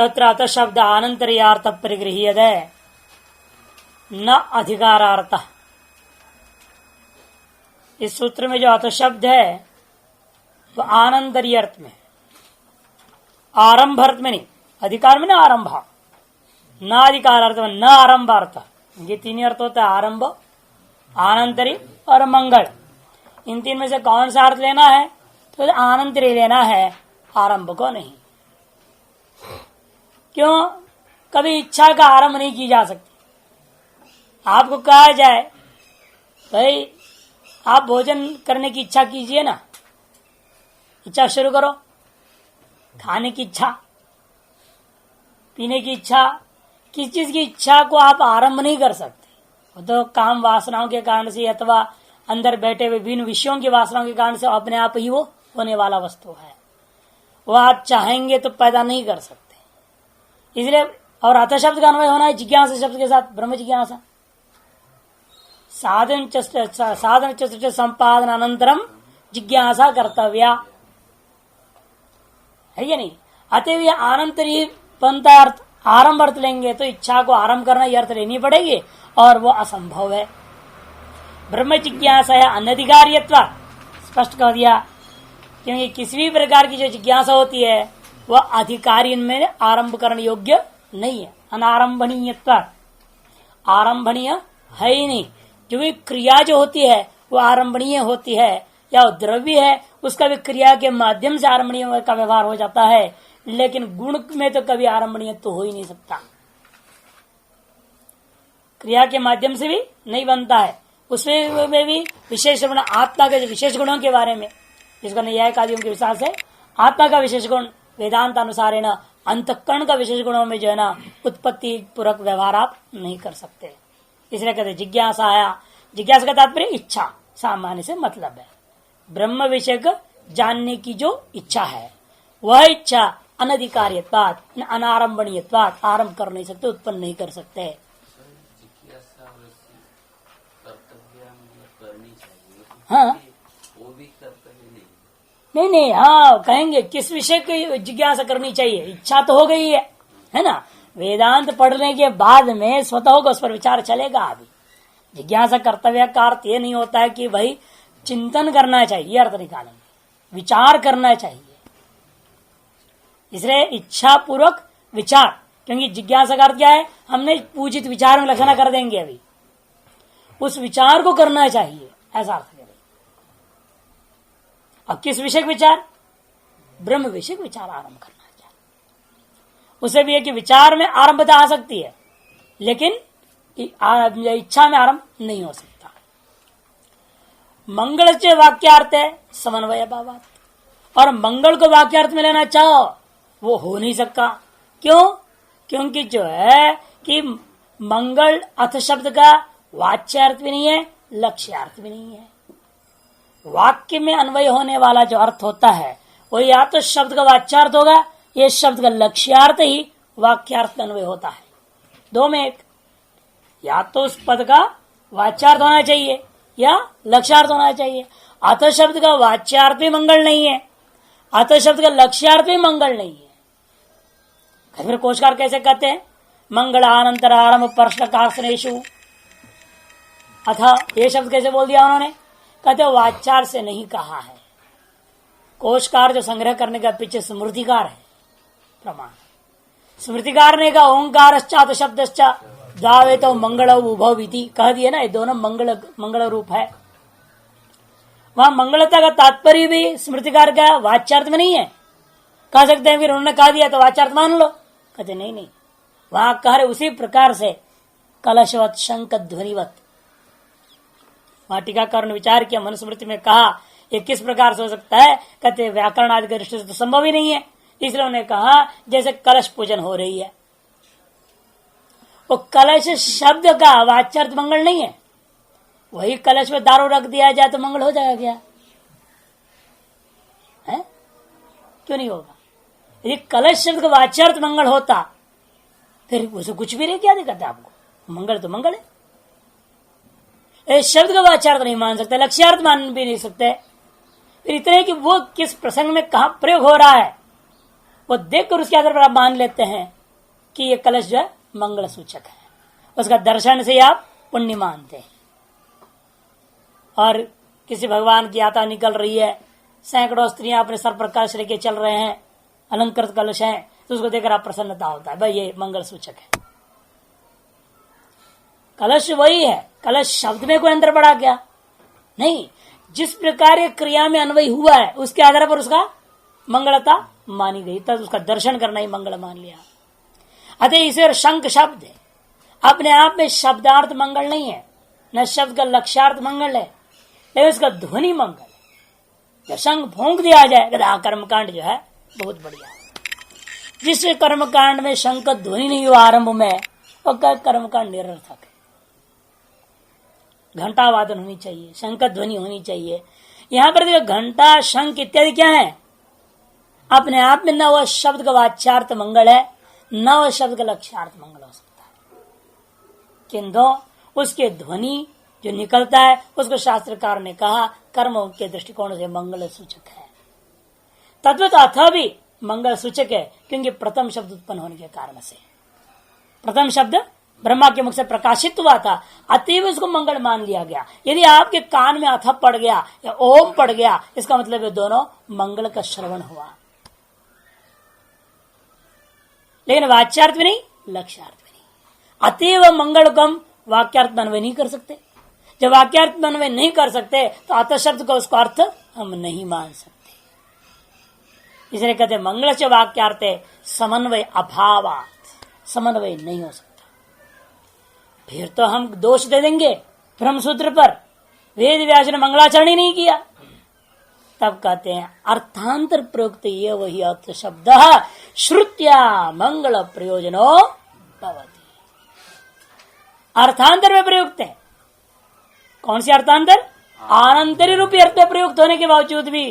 तत्र अत शब्द आनंतर्यार्थ परिगृह्यते न अधिकारार्थ। इस सूत्र में जो अत शब्द है वो आनंतर्य अर्थ में, आरंभ अर्थ में नहीं, अधिकार में ना आरंभ, न अधिकार अर्थ में न आरंभ अर्थ। ये तीन अर्थ होता है, आरंभ, आनंतरी और मंगल। इन तीन में से कौन सा अर्थ लेना है? तो आनंतरी लेना है, आरंभ को नहीं। क्यों? कभी इच्छा का आरंभ नहीं की जा सकती। आपको कहा जाए भाई आप भोजन करने की इच्छा कीजिए ना, इच्छा शुरू करो, खाने की इच्छा, पीने की इच्छा, किस चीज की इच्छा को आप आरंभ नहीं कर सकते। वो तो काम वासनाओं के कारण से अथवा अंदर बैठे हुए विभिन्न विषयों की वासनाओं के कारण से अपने आप ही वो होने वाला वस्तु है। वो आप चाहेंगे तो पैदा नहीं कर सकते। इसलिए और अथ शब्द का अन्वय होना है जिज्ञासा शब्द के साथ, ब्रह्म जिज्ञासा। साधन चतुष्ट संपादन अनंतरम जिज्ञासा कर्तव्या है या नहीं? अतएव ये आनंतरी बनता अर्थ, आरंभ अर्थ लेंगे तो इच्छा को आरंभ करना ये अर्थ लेनी पड़ेगी और वो असंभव है। ब्रह्म जिज्ञासा है अनधिकार्यत्व, स्पष्ट कर दिया। क्योंकि किसी भी प्रकार की जो जिज्ञासा होती है वह अधिकारी में आरंभ करने योग्य नहीं है, अनारंभणीयत्व, आरंभणीय है ही नहीं। क्योंकि क्रिया जो होती है वो आरंभणीय होती है, या द्रव्य है उसका भी क्रिया के माध्यम से आरंभणीय का व्यवहार हो जाता है, लेकिन गुण में तो कभी आरंभणीय तो हो ही नहीं सकता, क्रिया के माध्यम से भी नहीं बनता है। उसमें भी विशेष गुण, आत्मा के विशेष गुणों के बारे में, जिसको न्यायिकादियों के विचार से आत्मा का विशेष गुण वेदांत अनुसार है ना, अंतःकरण का विशेष गुणों में जो है ना उत्पत्ति पूर्वक व्यवहार आप नहीं कर सकते। इसलिए कहते जिज्ञासा आया। जिज्ञासा का तात्पर्य इच्छा, सामान्य से मतलब है ब्रह्म विषय को जानने की जो इच्छा है, वह इच्छा अनधिकार्यत्वात्, अनारंभणीयत्वात्, आरंभ कर नहीं सकते, उत्पन्न नहीं कर सकते। हाँ वो भी कर्तव्य नहीं, हाँ कहेंगे किस विषय की जिज्ञासा करनी चाहिए, इच्छा तो हो गई है ना। वेदांत पढ़ने के बाद में स्वतः होगा उस पर विचार चलेगा। अभी जिज्ञासा कर्तव्य का अर्थ ये नहीं होता है कि भाई चिंतन करना चाहिए, अर्थ निकालेंगे, विचार करना चाहिए। इसलिए इच्छा पूर्वक विचार, क्योंकि जिज्ञासा का अर्थ क्या है, हमने पूजित विचार में लक्षणा कर देंगे, अभी उस विचार को करना चाहिए, ऐसा अर्थ करें। अब किस विषय विचार? ब्रह्म विषय विचार आरंभ करना चाहिए। उसे भी है कि विचार में आरंभता आ सकती है, लेकिन इच्छा में आरंभ नहीं हो सकता। मंगल से वाक्यार्थ है समन्वय भावार्थ, और मंगल को वाक्यार्थ में लेना चाहो वो हो नहीं सकता। क्यों? क्योंकि जो है कि मंगल अर्थ शब्द का वाच्यार्थ भी नहीं है, लक्ष्यार्थ भी नहीं है। वाक्य में अन्वय होने वाला जो अर्थ होता है वो या तो शब्द का वाच्यार्थ होगा, ये शब्द का लक्ष्यार्थ ही वाक्यार्थ में अन्वय होता है। दो में एक, या तो उस पद का वाच्यार्थ होना चाहिए या लक्ष्यार्थ होना चाहिए। अथ शब्द का वाच्यार्थ भी मंगल नहीं है, अथ शब्द का लक्ष्यार्थ भी मंगल नहीं है। फिर कोशकार कैसे कहते हैं? मंगलानंतर आरंभ प्रश्नकार्षणेषु, अथा ये शब्द कैसे बोल दिया उन्होंने? कहते वाचार से नहीं कहा है। कोशकार जो संग्रह करने का पीछे स्मृतिकार है प्रमाण। स्मृतिकार ने कहा ओंकारश्चात शब्दश्च दावे तो मंगल उभव इति कह दिए ना, ये दोनों मंगल रूप है। वहां मंगलता का तात्पर्य भी स्मृतिकार का वाच्यार्थ में नहीं है। कह सकते हैं फिर उन्होंने कहा दिया तो वाच्यार्थ मान लो, कहते नहीं, वहां कह रहे उसी प्रकार से कलशवत शंख ध्वनिवत। वहां टीकाकार ने विचार किया, मनुस्मृति में कहा ये किस प्रकार से हो सकता है? कहते व्याकरण आदि दृष्टि से तो संभव ही नहीं है। इसलिए उन्होंने कहा जैसे कलश पूजन हो रही है, वो कलश शब्द का वाच्यार्थ मंगल नहीं है। वही कलश में दारू रख दिया जाए तो मंगल हो जाएगा क्या? है? क्यों नहीं होगा? यदि कलश शब्द का वाच्यार्थ मंगल होता फिर उसे कुछ भी नहीं क्या दिक्कत है आपको? मंगल तो मंगल है। शब्द का वाच्यार्थ नहीं मान सकते, लक्ष्यार्थ मान भी नहीं सकते। फिर इतने कि वो किस प्रसंग में कहा प्रयोग हो रहा है वो देखकर उसके आधार पर आप मान लेते हैं कि ये कलश जो है मंगल सूचक है, उसका दर्शन से आप पुण्य मानते हैं। और किसी भगवान की यात्रा निकल रही है, सैकड़ों स्त्रियां अपने सर पर कलश लेके चल रहे हैं, अलंकृत कलश है, तो उसको देखकर आप प्रसन्नता होता है, भाई ये मंगल सूचक है। कलश वही है, कलश शब्द में कोई अंतर पड़ा क्या? नहीं, जिस प्रकार ये क्रिया में अन्वय हुआ है उसके आधार पर उसका मंगलता मानी गई, तब उसका दर्शन करना ही मंगल मान लिया। अतः इसे शंख शब्द है, अपने आप में शब्दार्थ मंगल नहीं है, न शब्द का लक्ष्यार्थ मंगल है, लेकिन उसका ध्वनि मंगल है। जब शंख फूंक दिया जाए, कर्मकांड जो है बहुत बढ़िया है। जिस कर्मकांड में शंख ध्वनि नहीं हुआ आरंभ में, वो कर्मकांड निरर्थक है। घंटा वादन होनी चाहिए, शंख ध्वनि होनी चाहिए। यहां पर देखो घंटा, शंख इत्यादि क्या है? अपने आप में न वह शब्द का वाच्यार्थ मंगल है, न वह शब्द का लक्ष्यार्थ मंगल हो सकता है, किंतु उसके ध्वनि जो निकलता है उसको शास्त्रकार ने कहा कर्मों के दृष्टिकोण से मंगल सूचक है। तद्वत अथ भी मंगल सूचक है, क्योंकि प्रथम शब्द उत्पन्न होने के कारण से। प्रथम शब्द ब्रह्मा के मुख से प्रकाशित हुआ था, अतएव उसको मंगल मान लिया गया। यदि आपके कान में अथ पड़ गया या ओम पड़ गया, इसका मतलब ये दोनों मंगल का श्रवण हुआ, लेकिन वाच्यार्थ भी नहीं, लक्ष्यार्थ भी नहीं। अतएव मंगल को हम वाक्यार्थ में अन्वय नहीं कर सकते। जब वाक्यार्थ में अन्वय नहीं कर सकते तो अत शब्द का उसका अर्थ हम नहीं मान सकते। इसलिए कहते मंगल से वाक्यार्थ समन्वय अभावात, समन्वय नहीं हो सकता। फिर तो हम दोष दे देंगे ब्रह्मसूत्र पर, वेद व्यास ने मंगलाचरण ही नहीं किया। तब कहते हैं अर्थांतर प्रयुक्त ये वही अर्थ शब्द श्रुत्या मंगल प्रयोजनो भवति। अर्थांतर में प्रयुक्त है। कौन सी अर्थांतर? आनंतरी रूपी अर्थ में प्रयुक्त होने के बावजूद भी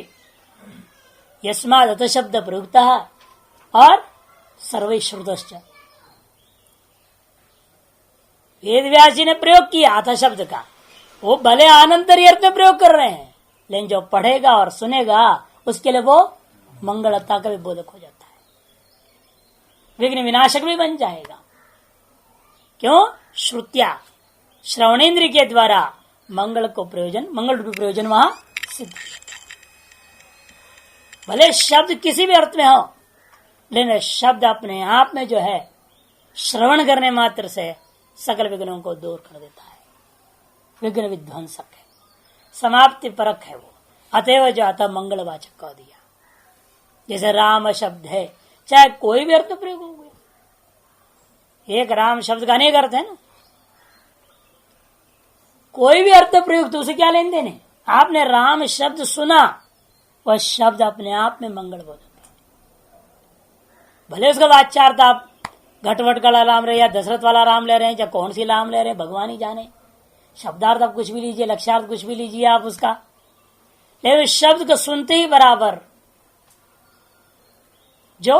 यस्माद अथ शब्द प्रयुक्त और सर्वै श्रुतश्च। वेद व्यास जी ने प्रयोग किया अथ शब्द का, वो भले आनंतरी अर्थ में प्रयोग कर रहे हैं, लेकिन जो पढ़ेगा और सुनेगा उसके लिए वो मंगलता का भी बोधक हो जाता है, विघ्न विनाशक भी बन जाएगा। क्यों? श्रुत्या, श्रवणेन्द्र के द्वारा मंगल को प्रयोजन, मंगल रूपी प्रयोजन वहां सिद्ध हो जाता है। भले शब्द किसी भी अर्थ में हो, लेकिन शब्द अपने आप में जो है श्रवण करने मात्र से सकल विघ्नों को दूर कर देता है, विघ्न विध्वंसक है, समाप्ति परक है वो। अतएव जो आता मंगलवाचक कह दिया। जैसे राम शब्द है, चाहे कोई भी अर्थ प्रयोग हो गया, एक राम शब्द का अनेक अर्थ है ना, कोई भी अर्थ प्रयुक्त, उसे क्या लेन देन है? आपने राम शब्द सुना, वह शब्द अपने आप में मंगल बोधक है। भले उसका वाच्यार्थ आप घटवट का राम रहे या दशरथ वाला राम ले रहे हैं, या कौन सी राम ले रहे हैं, भगवान ही जाने। शब्दार्थ आप कुछ भी लीजिए, लक्ष्यार्थ कुछ भी लीजिए आप उसका, लेकिन शब्द को सुनते ही बराबर जो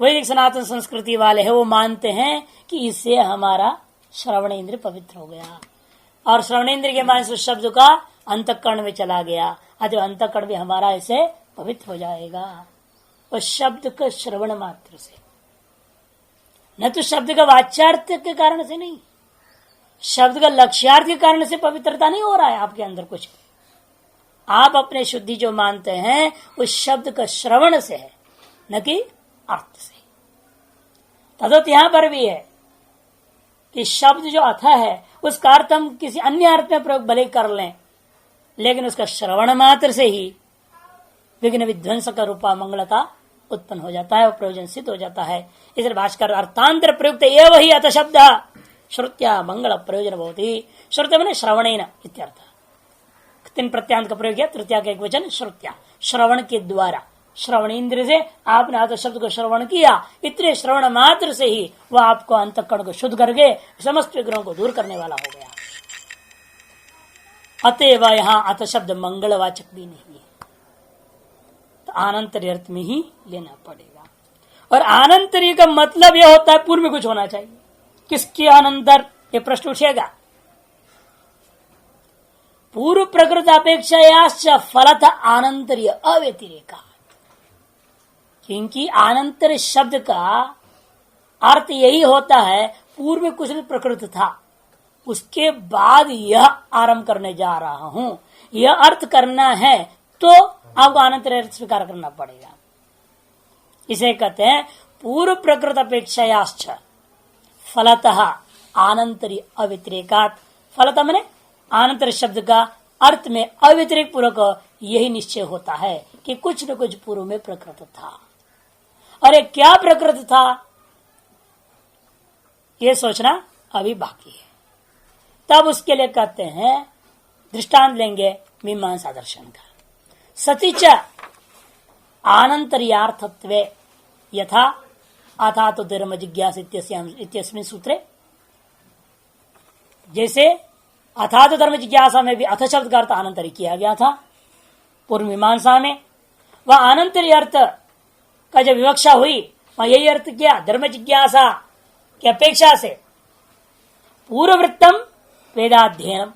वैदिक सनातन संस्कृति वाले हैं वो मानते हैं कि इससे हमारा श्रवण इंद्र पवित्र हो गया, और श्रवण इंद्र के मान से शब्द का अंतःकरण में चला गया, अतः अंतःकरण भी हमारा ऐसे पवित्र हो जाएगा। और शब्द का श्रवण मात्र से, न तो शब्द का वाच्यार्थ के कारण से नहीं, शब्द का लक्ष्यार्थ के कारण से पवित्रता नहीं हो रहा है आपके अंदर कुछ। आप अपने शुद्धि जो मानते हैं उस शब्द का श्रवण से है, न कि अर्थ से। तदत यहां पर भी है कि शब्द जो अथ है उसका अर्थ हम किसी अन्य अर्थ में प्रयोग भले कर लें, लेकिन उसका श्रवण मात्र से ही विघ्न विध्वंस का रूपा मंगलता उत्पन्न हो जाता है और प्रयोजन सिद्ध हो जाता है। इसलिए भास्कर अर्थांतर प्रयुक्त ये वही अथ शब्द श्रुत्या मंगल प्रयोजन भवति। श्रुत्य मैंने श्रवणेन इत्यर्थ, तीन प्रत्यांत का प्रयोग किया, तृतीया का एक वचन श्रुत्या, श्रवण के द्वारा। श्रवण इंद्र से आपने अथ शब्द को श्रवण किया, इतने श्रवण मात्र से ही वह आपको अंतःकरण को शुद्ध करके समस्त विग्रहों को दूर करने वाला हो गया। अतएव यहाँ अथ शब्द मंगलवाचक भी नहीं है, तो आनंतरी अर्थ में ही लेना पड़ेगा। और आनंतरी का मतलब यह होता है पूर्व में कुछ होना चाहिए। किसके अनंतर, ये प्रश्न उठेगा। पूर्व प्रकृत अपेक्षा फलत आनंतरीय अव्यतिरेका, क्योंकि आनंतर शब्द का अर्थ यही होता है, पूर्व में कुछ प्रकृत था, उसके बाद यह आरंभ करने जा रहा हूं, यह अर्थ करना है तो आपको आनंतर अर्थ स्वीकार करना पड़ेगा। इसे कहते हैं पूर्व प्रकृत अपेक्षायाश्च फलतः आनंतरी अव्यतिरेकात्। फलतः मैंने आनंतर शब्द का अर्थ में अव्यतिरेक पूर्वक यही निश्चय होता है कि कुछ न कुछ पूर्व में प्रकृत था। अरे क्या प्रकृत था, यह सोचना अभी बाकी है। तब उसके लिए कहते हैं, दृष्टांत लेंगे मीमांसा दर्शन का। सतीच आनंतर्यार्थत्वे यथा अथा तो धर्म जिज्ञास इत्यस्मिन् सूत्रे, जैसे अथा तो धर्म जिज्ञासा में भी अथ शब्द का अर्थ आनंतरी किया गया था पूर्व मीमांसा में, वह आनंतरी अर्थ का जब विवक्षा हुई वहां यही अर्थ किया, धर्म जिज्ञासा की अपेक्षा से पूर्ववृत्तम वेदाध्ययनम,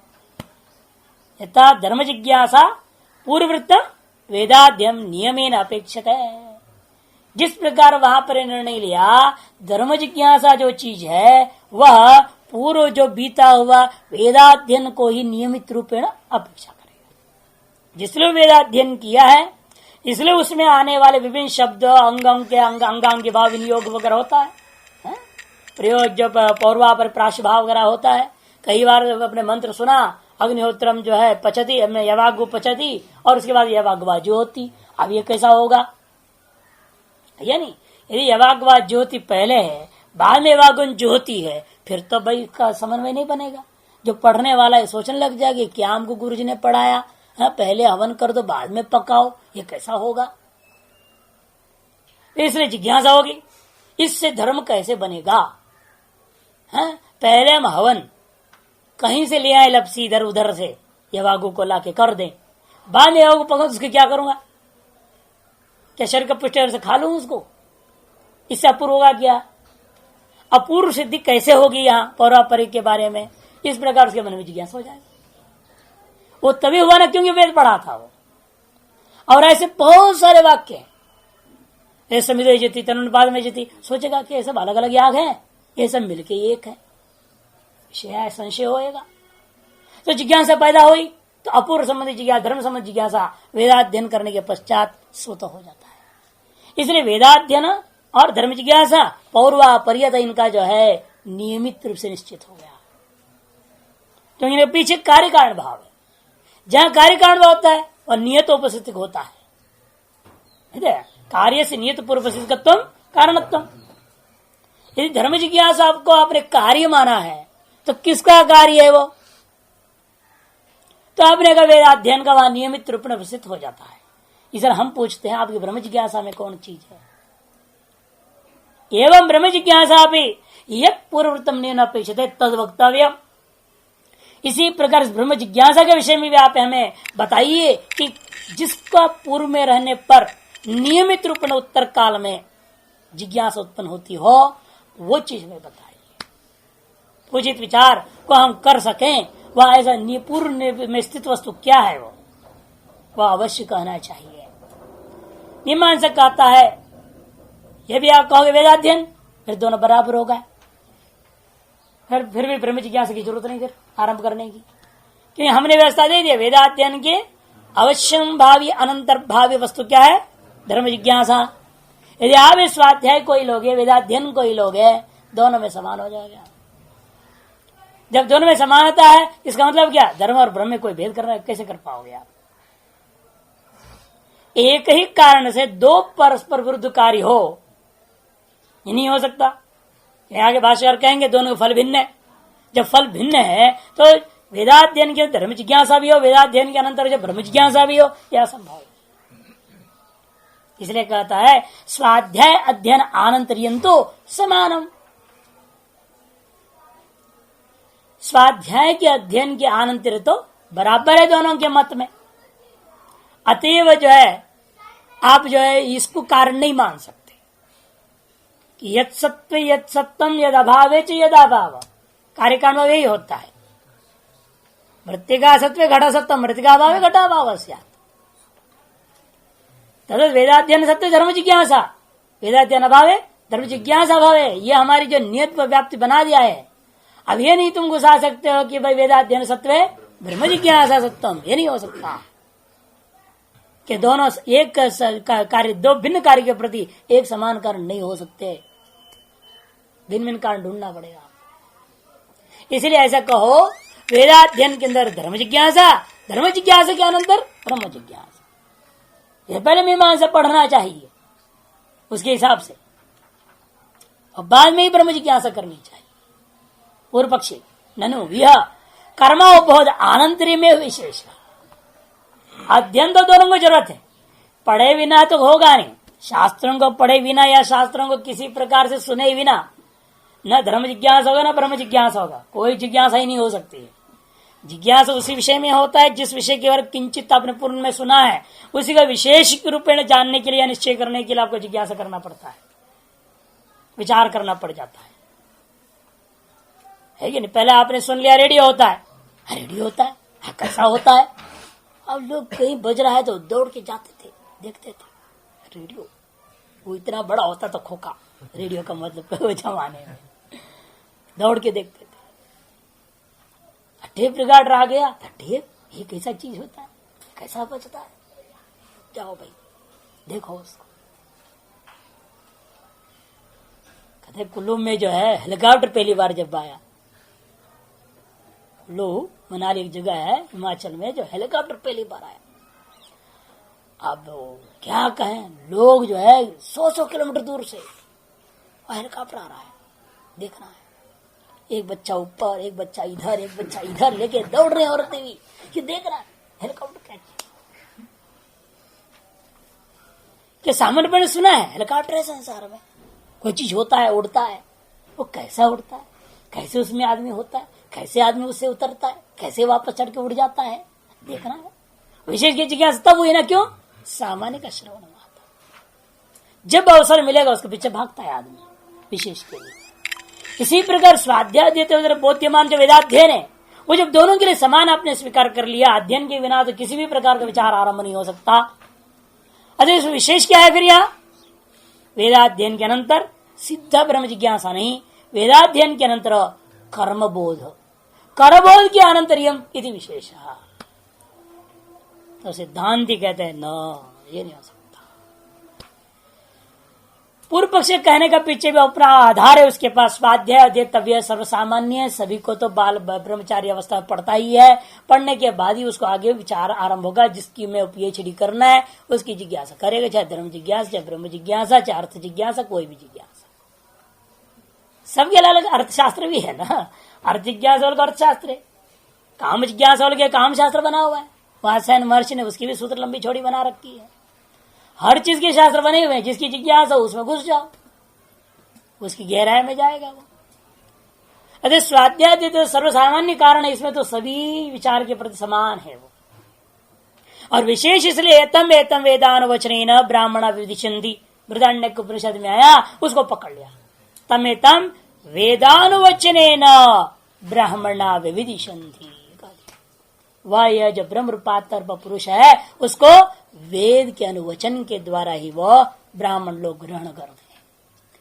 यथा धर्म जिज्ञासा पूर्ववृत्तम वेदाध्ययन नियमेन अपेक्षित है। जिस प्रकार वहां पर निर्णय लिया, धर्म जिज्ञासा जो चीज है वह पूर्व जो बीता हुआ वेदाध्ययन को ही नियमित रूपेण अपेक्षा करेगा। जिसलिए वेदाध्ययन किया है, इसलिए उसमें आने वाले विभिन्न शब्द अंग के अंगांग भाव विनियोग वगैरह होता है, प्रयोग जो पौर्वापर प्राश भाव वगैरह होता है। कई बार अपने मंत्र सुना, अग्निहोत्रम जो है पचती, यवागु पचती, और उसके बाद यवाग्वा ज्योति। अब ये कैसा होगा, यानी यदि यवाग्वा ज्योति पहले है, बाद में यवागुन ज्योति है, फिर तो भाई का समन्वय नहीं बनेगा। जो पढ़ने वाला है सोचने लग जाएगी क्या हमको गुरुजी ने पढ़ाया, पहले हवन कर दो बाद में पकाओ, ये कैसा होगा। इसलिए जिज्ञासा होगी, इससे धर्म कैसे बनेगा। पहले हम हवन कहीं से ले आए लपसी इधर उधर से, यवागु को लाके कर दें, बाद में यवागु पकाओ, उसके क्या करूंगा, क्या शरीर का पुष्ट से खा लूं उसको, इससे अपूर्व होगा क्या। अपूर्व सिद्धि कैसे होगी यहाँ पौरापरिक के बारे में, इस प्रकार उसके मन में जिज्ञासा हो जाएगी। वो तभी हुआ ना क्योंकि वेद पढ़ा था वो। और ऐसे बहुत सारे वाक्य हैं, ऐसे मिले जती तनुपाद में जती, सोचेगा कि ये सब अलग अलग याग है, ये सब मिलके एक है, विषय संशय होएगा। तो जिज्ञासा पैदा हुई तो अपूर्व संबंधी जिज्ञासा, धर्म संबंधी जिज्ञासा वेदाध्ययन करने के पश्चात स्वतः हो जाता है। इसलिए वेदाध्ययन और धर्म जिज्ञासा पौर्वा पर्यत इनका जो है नियमित रूप से निश्चित हो गया, क्योंकि इनके पीछे कार्य कारण भाव है। जहां कार्य कारण भाव होता है और नियत उपस्थित होता है, कार्य से नियत पूर्व उपस्थितत्व कारणत्व। यदि धर्म जिज्ञासा आपको आपने कार्य माना है तो किसका कार्य है वो, तो आपने का वेदाध्ययन का वहां नियमित रूप में उपस्थित हो जाता है। इसलिए हम पूछते हैं आपकी ब्रह्म जिज्ञासा में कौन चीज है। एवं ब्रह्म जिज्ञासा भी यत् पूर्ववृत्तम नियम अपेक्षित है तद वक्तव्य। इसी प्रकार ब्रह्म जिज्ञासा के विषय में भी आप हमें बताइए कि जिसका पूर्व में रहने पर नियमित रूप में उत्तर काल में जिज्ञासा उत्पन्न होती हो, वो चीज में बताइए। उचित विचार को हम कर सकें, वह ऐसा पूर्व में स्थित वस्तु क्या है वह अवश्य कहना चाहिए। मीमांसा कहता है यदि आप कहोगे वेदाध्ययन, फिर दोनों बराबर होगा, फिर भी ब्रह्म जिज्ञासा की जरूरत नहीं फिर आरंभ करने की, क्योंकि हमने व्यवस्था दे दी वेदाध्ययन के अवश्यम भावी अनंतर भावी वस्तु क्या है, धर्म जिज्ञासा। यदि आप इस स्वाध्याय को ही लोगे, वेदाध्ययन को ही लोगे, दोनों में समान हो जाएगा। जब दोनों में समानता है, इसका मतलब क्या, धर्म और ब्रह्म में कोई भेद करना कैसे कर पाओगे आप। एक ही कारण से दो परस्पर विरुद्ध कार्य हो, ये नहीं हो सकता। आगे भाष्यकार कहेंगे दोनों का फल भिन्न है। जब फल भिन्न है तो वेदाध्ययन के धर्म जिज्ञासा भी हो, वेदाध्ययन के अनंतर जब ब्रह्म जिज्ञासा भी हो, यह असंभव है। इसलिए कहता है स्वाध्याय अध्ययन आनंतर्यंतो समानम। स्वाध्याय के अध्ययन के आनंतर तो बराबर है दोनों के मत में। अतएव जो है आप जो है इसको कारण नहीं मान सकते कि यत् सत्व यत् सत्तम यद अभाव यद अभाव, कार्यकाल में यही होता है। मृतिका सत्व घटा सत्तम मृतिका भाव घटा भाव तद वेदाध्ययन सत्य धर्म जिज्ञासा वेदाध्ययन अभाव है, धर्म जिज्ञासा अभाव है। ये हमारी जो नियत व्याप्ति बना दिया है। अब ये नहीं तुम घुसा सकते हो कि भाई वेदाध्ययन सत्व है, ब्रह्म जिज्ञासा सत्यम, ये नहीं हो सकता कि दोनों एक कार्य, दो भिन्न कार्य के प्रति एक समान कारण नहीं हो सकते, भिन्न भिन्न कारण ढूंढना पड़ेगा। इसलिए ऐसा कहो, वेदाध्ययन के अंदर धर्म जिज्ञासा, धर्म जिज्ञासा के अनंतर ब्रह्म जिज्ञासा। यह पहले मीमांसा पढ़ना चाहिए उसके हिसाब से, और बाद में ही ब्रह्म जिज्ञासा करनी चाहिए। पूर्व पक्षी ननु यह कर्मोपबोध आनंतरी में विशेष। अध्ययन तो दोनों को जरूरत है, पढ़े बिना तो होगा नहीं। शास्त्रों को पढ़े बिना या शास्त्रों को किसी प्रकार से सुने बिना न धर्म जिज्ञासा होगा न ब्रह्म जिज्ञासा होगा। कोई जिज्ञासा ही नहीं हो सकती है। जिज्ञासा उसी विषय में होता है जिस विषय के बारे में किंचित आपने पूर्व में सुना है, उसी का विशेष रूप में जानने के लिए या निश्चय करने के लिए आपको जिज्ञासा करना पड़ता है, विचार करना पड़ जाता है कि नहीं। पहले आपने सुन लिया रेडियो होता है, रेडियो होता है, कैसा होता है। अब लोग कहीं बज रहा है तो दौड़ के जाते थे, देखते थे रेडियो। वो इतना बड़ा होता तो खोखा, रेडियो का मतलब वो जमाने में दौड़ के देखते थे। टेप रिकॉर्डर आ गया, टेप ये कैसा चीज होता है, कैसा बजता है, जाओ भाई देखो उसको। कहते कुल्लू में जो है हेलीकॉप्टर पहली बार जब आया, कुल्लू मनाली एक जगह है हिमाचल में, जो हेलीकॉप्टर पहली बार आया। अब क्या कहें, लोग जो है 100 किलोमीटर दूर से हेलीकॉप्टर आ रहा है, देखना है। एक बच्चा ऊपर, एक बच्चा इधर, एक बच्चा इधर लेके दौड़ रहे औरतें भी, कि देख रहा है हेलीकॉप्टर क्या चीज। क्या सामान्य मैंने सुना है हेलीकॉप्टर है संसार में, कोई चीज होता है, उड़ता है, वो कैसा उड़ता है, कैसे उसमें आदमी होता है, कैसे आदमी उससे उतरता है, कैसे वापस चढ़ के उड़ जाता है, देखना है। विशेष की जिज्ञासा तब हुई ना, क्यों? सामान्य का श्रवण हुआ था। जब अवसर मिलेगा उसके पीछे भागता है आदमी विशेष के लिए। इसी प्रकार स्वाध्याय देते हुए बोध्यमान जो वेदाध्ययन है, वो जब दोनों के लिए समान आपने स्वीकार कर लिया, अध्ययन के बिना तो किसी भी प्रकार का विचार आरंभ नहीं हो सकता। अरे इसमें विशेष क्या है फिर? यहाँ वेदाध्ययन के अनंतर सिद्ध ब्रह्म जिज्ञासा नहीं, वेदाध्ययन के अनंतर कर्मबोध, कर्मबोध के अनंतरियम इति विशेष। तो सिद्धांति कहते हैं न, ये नहीं हो सकता। पूर्व पक्ष कहने का पीछे भी अपना आधार है उसके पास। स्वाध्याय अध्येतव्य सर्वसामान्य है, सभी को तो बाल ब्रह्मचारी अवस्था में पढ़ता ही है। पढ़ने के बाद ही उसको आगे विचार आरंभ होगा, जिसकी में पीएचडी करना है उसकी जिज्ञासा करेगा, चाहे धर्म जिज्ञासा, चाहे ब्रह्म जिज्ञासा, चाहे अर्थ जिज्ञासा, कोई भी जिज्ञासा। सबके अलग अलग अर्थशास्त्र भी है ना। अर्थ जिज्ञासा वाले अर्थशास्त्र है, काम जिज्ञासा वाले काम शास्त्र बना हुआ है। वहां सैन महर्षि ने उसकी भी सूत्र लंबी छोड़ी बना रखी है। हर चीज के शास्त्र बने हुए हैं, जिसकी जिज्ञासा उसमें घुस जाओ, उसकी गहराई में जाएगा वो। अरे स्वाध्याय तो सर्वसामान्य कारण है, इसमें तो सभी विचार के प्रति समान है वो। और विशेष इसलिए एतम एतम वेदानुवचनेन ब्राह्मण विदिशन्ति, बृहदारण्यक उपनिषद में आया, उसको पकड़ लिया। तम एतम वेदानुवचनेन ब्राह्मणा विदिशन्ति, वह यह जो ब्रह्म रूपात्तर पुरुष है उसको वेद के अनुवचन के द्वारा ही वह ब्राह्मण लोग ग्रहण करते हैं।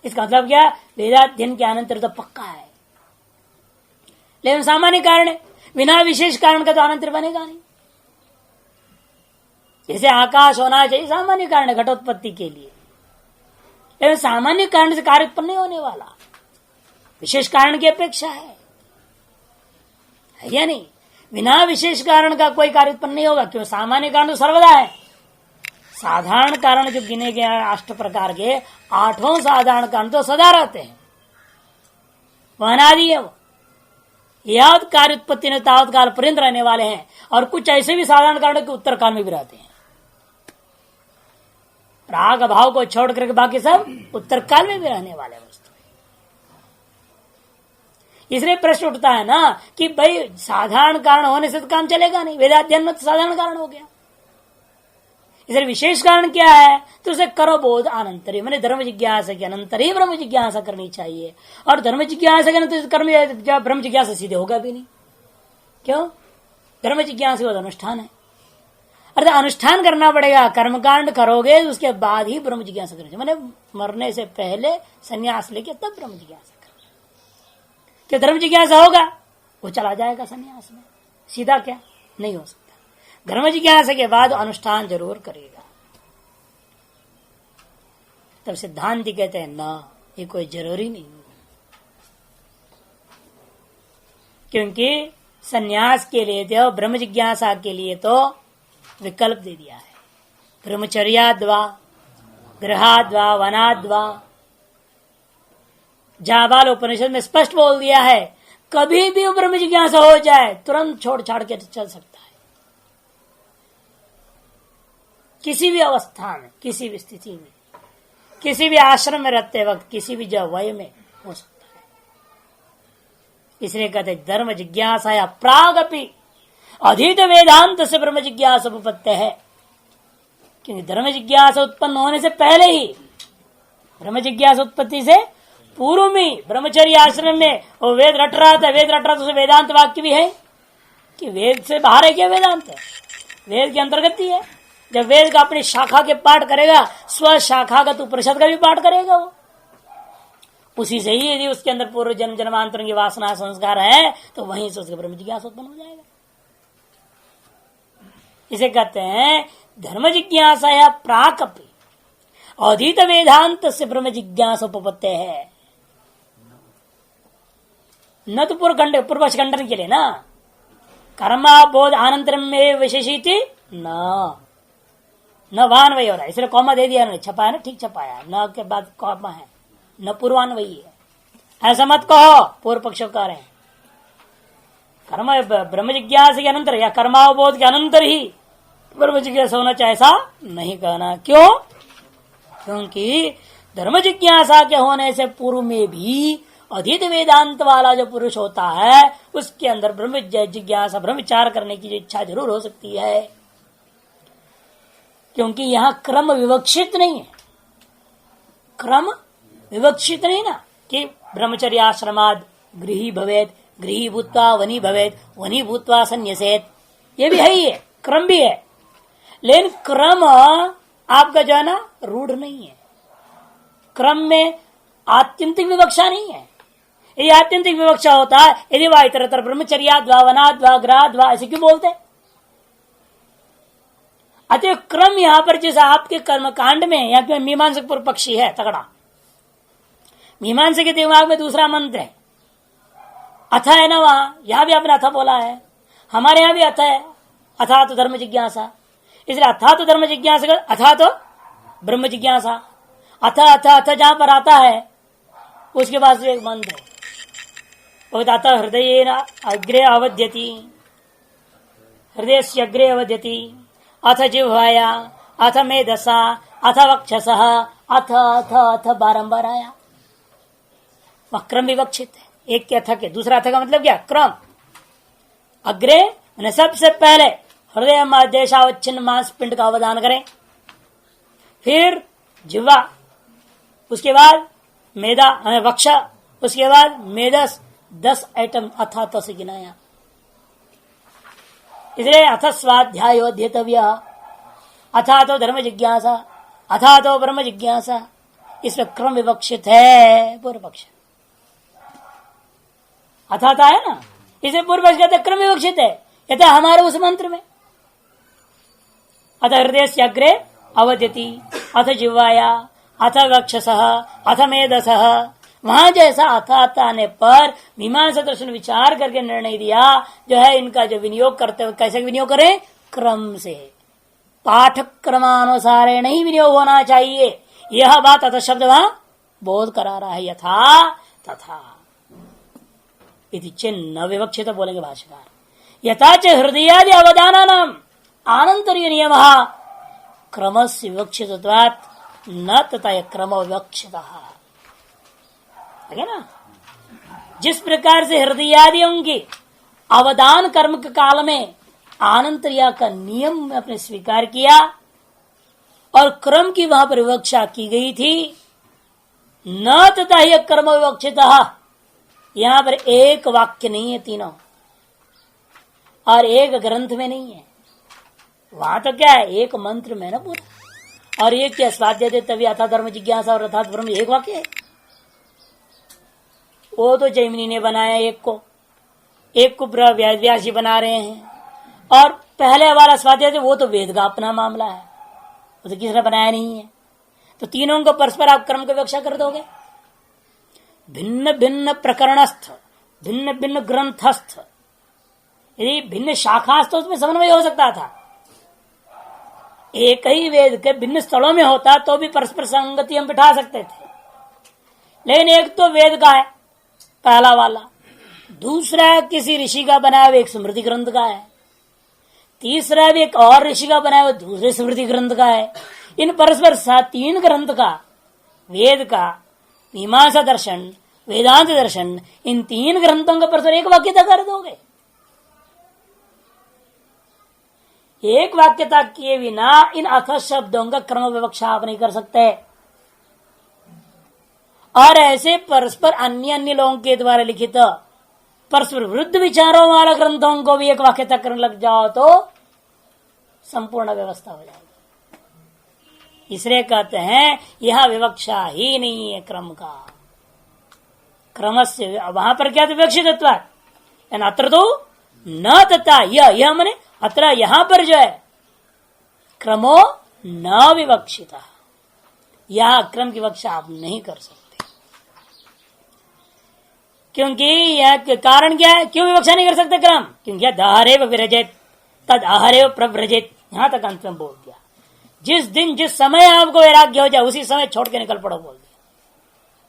इसका मतलब क्या? वेदाध्ययन के अनंतर तो पक्का है, लेकिन सामान्य कारण है, बिना विशेष कारण का तो अनंतर बनेगा नहीं। जैसे आकाश होना चाहिए, सामान्य कारण है घटोत्पत्ति के लिए, लेकिन सामान्य कारण से कार्य उत्पन्न नहीं होने वाला, विशेष कारण की अपेक्षा है या नहीं? बिना विशेष कारण का कोई कार्य उत्पन्न नहीं होगा। क्यों? सामान्य कारण तो सर्वदा है। साधारण कारण जो गिने गए 8 प्रकार के, 8 साधारण कारण तो सदा रहते हैं, वह अनादि है। वो याद कार्य उत्पत्ति ने तावत काल पर्यंत रहने वाले हैं, और कुछ ऐसे भी साधारण कारण के उत्तर काल में भी रहते हैं। राग भाव को छोड़ करके बाकी सब उत्तर काल में भी रहने वाले वस्तु। इसलिए प्रश्न उठता है ना कि भाई साधारण कारण होने से तो काम चलेगा नहीं, वेदाध्ययन में तो साधारण कारण हो गया, इसलिए विशेष कारण क्या है? तो उसे करो बोध अनंतरी, मैंने धर्म जिज्ञासा के अनंतर ही ब्रह्म जिज्ञासा करनी चाहिए। और धर्म जिज्ञासा के अनंतर कर्म ब्रह्म जिज्ञासा सीधे होगा भी नहीं। क्यों? धर्म जिज्ञासा वो अनुष्ठान है। अर्थात अनुष्ठान करना पड़ेगा। कर्मकांड करोगे उसके बाद ही ब्रह्म जिज्ञासा करोगे, मैंने मरने से पहले संन्यास लेके तब ब्रह्म जिज्ञासा करोगे। क्या धर्म जिज्ञासा होगा वो चला जाएगा संन्यास में, सीधा क्या नहीं हो सकता। धर्म जिज्ञासा के बाद अनुष्ठान जरूर करेगा। तब सिद्धांति कहते हैं ना, ये कोई जरूरी नहीं, क्योंकि संन्यास के लिए तो ब्रह्म जिज्ञासा के लिए तो विकल्प दे दिया है। ब्रह्मचर्याद्वा गृहाद्वा वनाद्वा, जाबाल उपनिषद में स्पष्ट बोल दिया है, कभी भी ब्रह्म जिज्ञासा हो जाए तुरंत छोड़ छाड़ के चल सकता है, किसी भी अवस्था में, किसी भी स्थिति में, किसी भी आश्रम में रहते वक्त, किसी भी वय में हो सकता है। इसलिए कहते धर्म जिज्ञासा या प्रागपि अधीत वेदांत से ब्रह्म जिज्ञासा उपपत्ति है, क्योंकि धर्म जिज्ञासा उत्पन्न होने से पहले ही, ब्रह्म जिज्ञासा उत्पत्ति से पूर्व में ब्रह्मचर्य आश्रम में वो वेद रट रहा था, वेद रट रहा था, उसे वेदांत वाक्य भी है कि वेद से बाहर है क्या वेदांत है, वेद के अंतर्गत ही है। जब वेद का अपनी शाखा के पाठ करेगा, स्व शाखागत उपनिषद का भी पाठ करेगा वो, उसी से ही यदि उसके अंदर पूर्व जन्म जन्मांतर की वासना संस्कार है तो वहीं से उसके ब्रह्म जिज्ञासा उत्पन्न हो जाएगा। इसे कहते हैं धर्म जिज्ञासा या प्राकपि अधीत वेदांत से ब्रह्म जिज्ञासा उपपत्ति है। न तो पूर्व खंडन के लिए ना, कर्माबोध अनंतरम में विशेषिति न वान वही हो रहा है, इसलिए कॉमा दे दिया, छपाया ना, ठीक छपाया, न के बाद कॉमा है, न पूर्वान वही है, ऐसा मत कहो। पूर्व पक्ष कह रहे हैं कर्म ब्रह्म जिज्ञासा के अनंतर या कर्मावबोध के अनंतर ही ब्रह्म जिज्ञासा होना चाहिए, ऐसा नहीं कहना। क्यों? क्योंकि धर्म जिज्ञासा के होने से पूर्व में भी अधीत वेदांत वाला जो पुरुष होता है उसके अंदर ब्रह्म जिज्ञासा, ब्रह्म विचार करने की जो इच्छा जरूर हो सकती है, क्योंकि यहां क्रम विवक्षित नहीं है। क्रम विवक्षित नहीं ना कि ब्रह्मचर्य आश्रमाद गृही भवेत, गृही भूत्वा वनी भवेत, वनी भूत्वा संन्यसेत, ये भी है ही है, क्रम भी है, लेकिन क्रम आपका जो है ना रूढ़ नहीं है। क्रम में आत्यंतिक विवक्षा नहीं है। यदि आत्यंतिक विवक्षा होता है, यदि वह इतरतर ब्रह्मचर्याद्वा वनाद्वा गृहाद्वा ऐसे क्यों बोलते? अतः क्रम यहां पर जैसा आपके कर्म कांड में, यहाँ पे मीमांसक पूर्व पक्षी है तगड़ा, मीमांसा के दिमाग में दूसरा मंत्र है, अथ है ना, वहां यहां भी आपने अथ बोला है, हमारे यहां भी अथ है, अथा तो धर्म जिज्ञासा, इसलिए अथा तो धर्म जिज्ञासा, अथा तो ब्रह्म जिज्ञासा, अथ अथ अथ जहां पर आता है उसके बाद एक मंत्र है, अथ हृदय अग्रे अवध्यति, हृदय से अग्रे अवध्यति, अथ जिह्वाया, अथ मेधसा, अथ वक्षसः, अथ अथ अथ बारंबार आया। वह क्रम विवक्षित है, एक के अथ के, दूसरा अथ का मतलब क्या? क्रम। अग्रे मैंने सबसे पहले हृदय देशावच्छिन्न मांस पिंड का अवदान करें, फिर जिह्वा, उसके बाद मेधा वक्ष, उसके बाद मेधस, 10 आइटम अथ से गिनाया। इसलिए अथ स्वाध्यायोध्येतव्य, अथा तो धर्म जिज्ञासा, अथा तो ब्रह्म जिज्ञासा, इसमें क्रम विवक्षित है। पूर्व पक्ष अथा है ना, इसे पूर्व पक्ष कहते क्रम विवक्षित है, कहते हमारे उस मंत्र में अथ हृदय से अग्रे अवध्यति, अथ जिह्वाया, अथ वक्षसः, अथ मेधसः, वहां जैसा अथ आने पर मीमांसा दर्शन विचार करके निर्णय दिया जो है इनका जो विनियोग करते हुए कैसे विनियोग करें? क्रम से, पाठ क्रमानुसार नहीं विनियोग होना चाहिए। यह बात अथ शब्द वहां बोध करा रहा है, यथा तथा इति चिन्ह विवक्षित बोलेंगे भाष्यकार। यथा च हृदयादि अवदानानाम आनंतरीय नियम क्रमस्य विवक्षितत्वात् न तथा क्रम विवक्षित है ना। जिस प्रकार से हृदयादियों की अवदान कर्म के काल में आनंतरिया का नियम आपने स्वीकार किया और क्रम की वहां पर विवक्षा की गई थी, न तथा यह कर्म विवक्षित, यहां पर एक वाक्य नहीं है, तीनों और एक ग्रंथ में नहीं है, वहां तो क्या है, एक मंत्र में ना पूरा। और ये क्या स्वाध्याय दे तभी अथा धर्म जिज्ञासा और अर्थात ब्रह्म एक वाक्य है। वो तो जैमिनी ने बनाया एक को व्यास जी बना रहे हैं। और पहले वाला स्वाध्याय वो तो वेद का अपना मामला है, वो तो किसी ने बनाया नहीं है। तो तीनों को परस्पर आप क्रम की व्याख्या कर दोगे। भिन्न भिन्न प्रकरणस्थ, भिन्न भिन्न ग्रंथस्थ, यदि भिन्न शाखास्थ उसमें समन्वय हो सकता था। एक ही वेद के भिन्न स्थलों में होता तो भी परस्पर संगति हम बिठा सकते थे। लेकिन एक तो वेद का है पहला वाला, दूसरा किसी ऋषि का बनाया हुआ एक स्मृति ग्रंथ का है, तीसरा भी एक और ऋषि का बनाया हुआ दूसरे स्मृति ग्रंथ का है। इन परस्पर तीन ग्रंथ का, वेद का, मीमांसा दर्शन, वेदांत दर्शन, इन तीन ग्रंथों का परस्पर एक वाक्यता कर दोगे। एक वाक्यता किए बिना इन अथ शब्दों का क्रम विवक्षा आप नहीं कर सकते। और ऐसे परस्पर अन्य अन्य लोगों के द्वारा लिखित परस्पर विरुद्ध विचारों वाला ग्रंथों को भी एक वाक्यता करने लग जाओ तो संपूर्ण व्यवस्था हो जाएगी। इसलिए कहते हैं यह विवक्षा ही नहीं है क्रम का। क्रम से वहां पर क्या विवक्षित अत्र तो न तथा यह मने अत्र यहां पर जो है क्रमो न विवक्षिता, यह क्रम की विवक्षा आप नहीं कर सकते। क्योंकि यह कारण क्या है, क्यों विवक्षा नहीं कर सकते क्रम? क्योंकि दहरेव विरजेत तद अहरेव प्रव्रजेत, यहां तक अंत में बोल दिया। जिस दिन जिस समय आपको वैराग्य हो जाए उसी समय छोड़ के निकल पड़ो बोल दिया।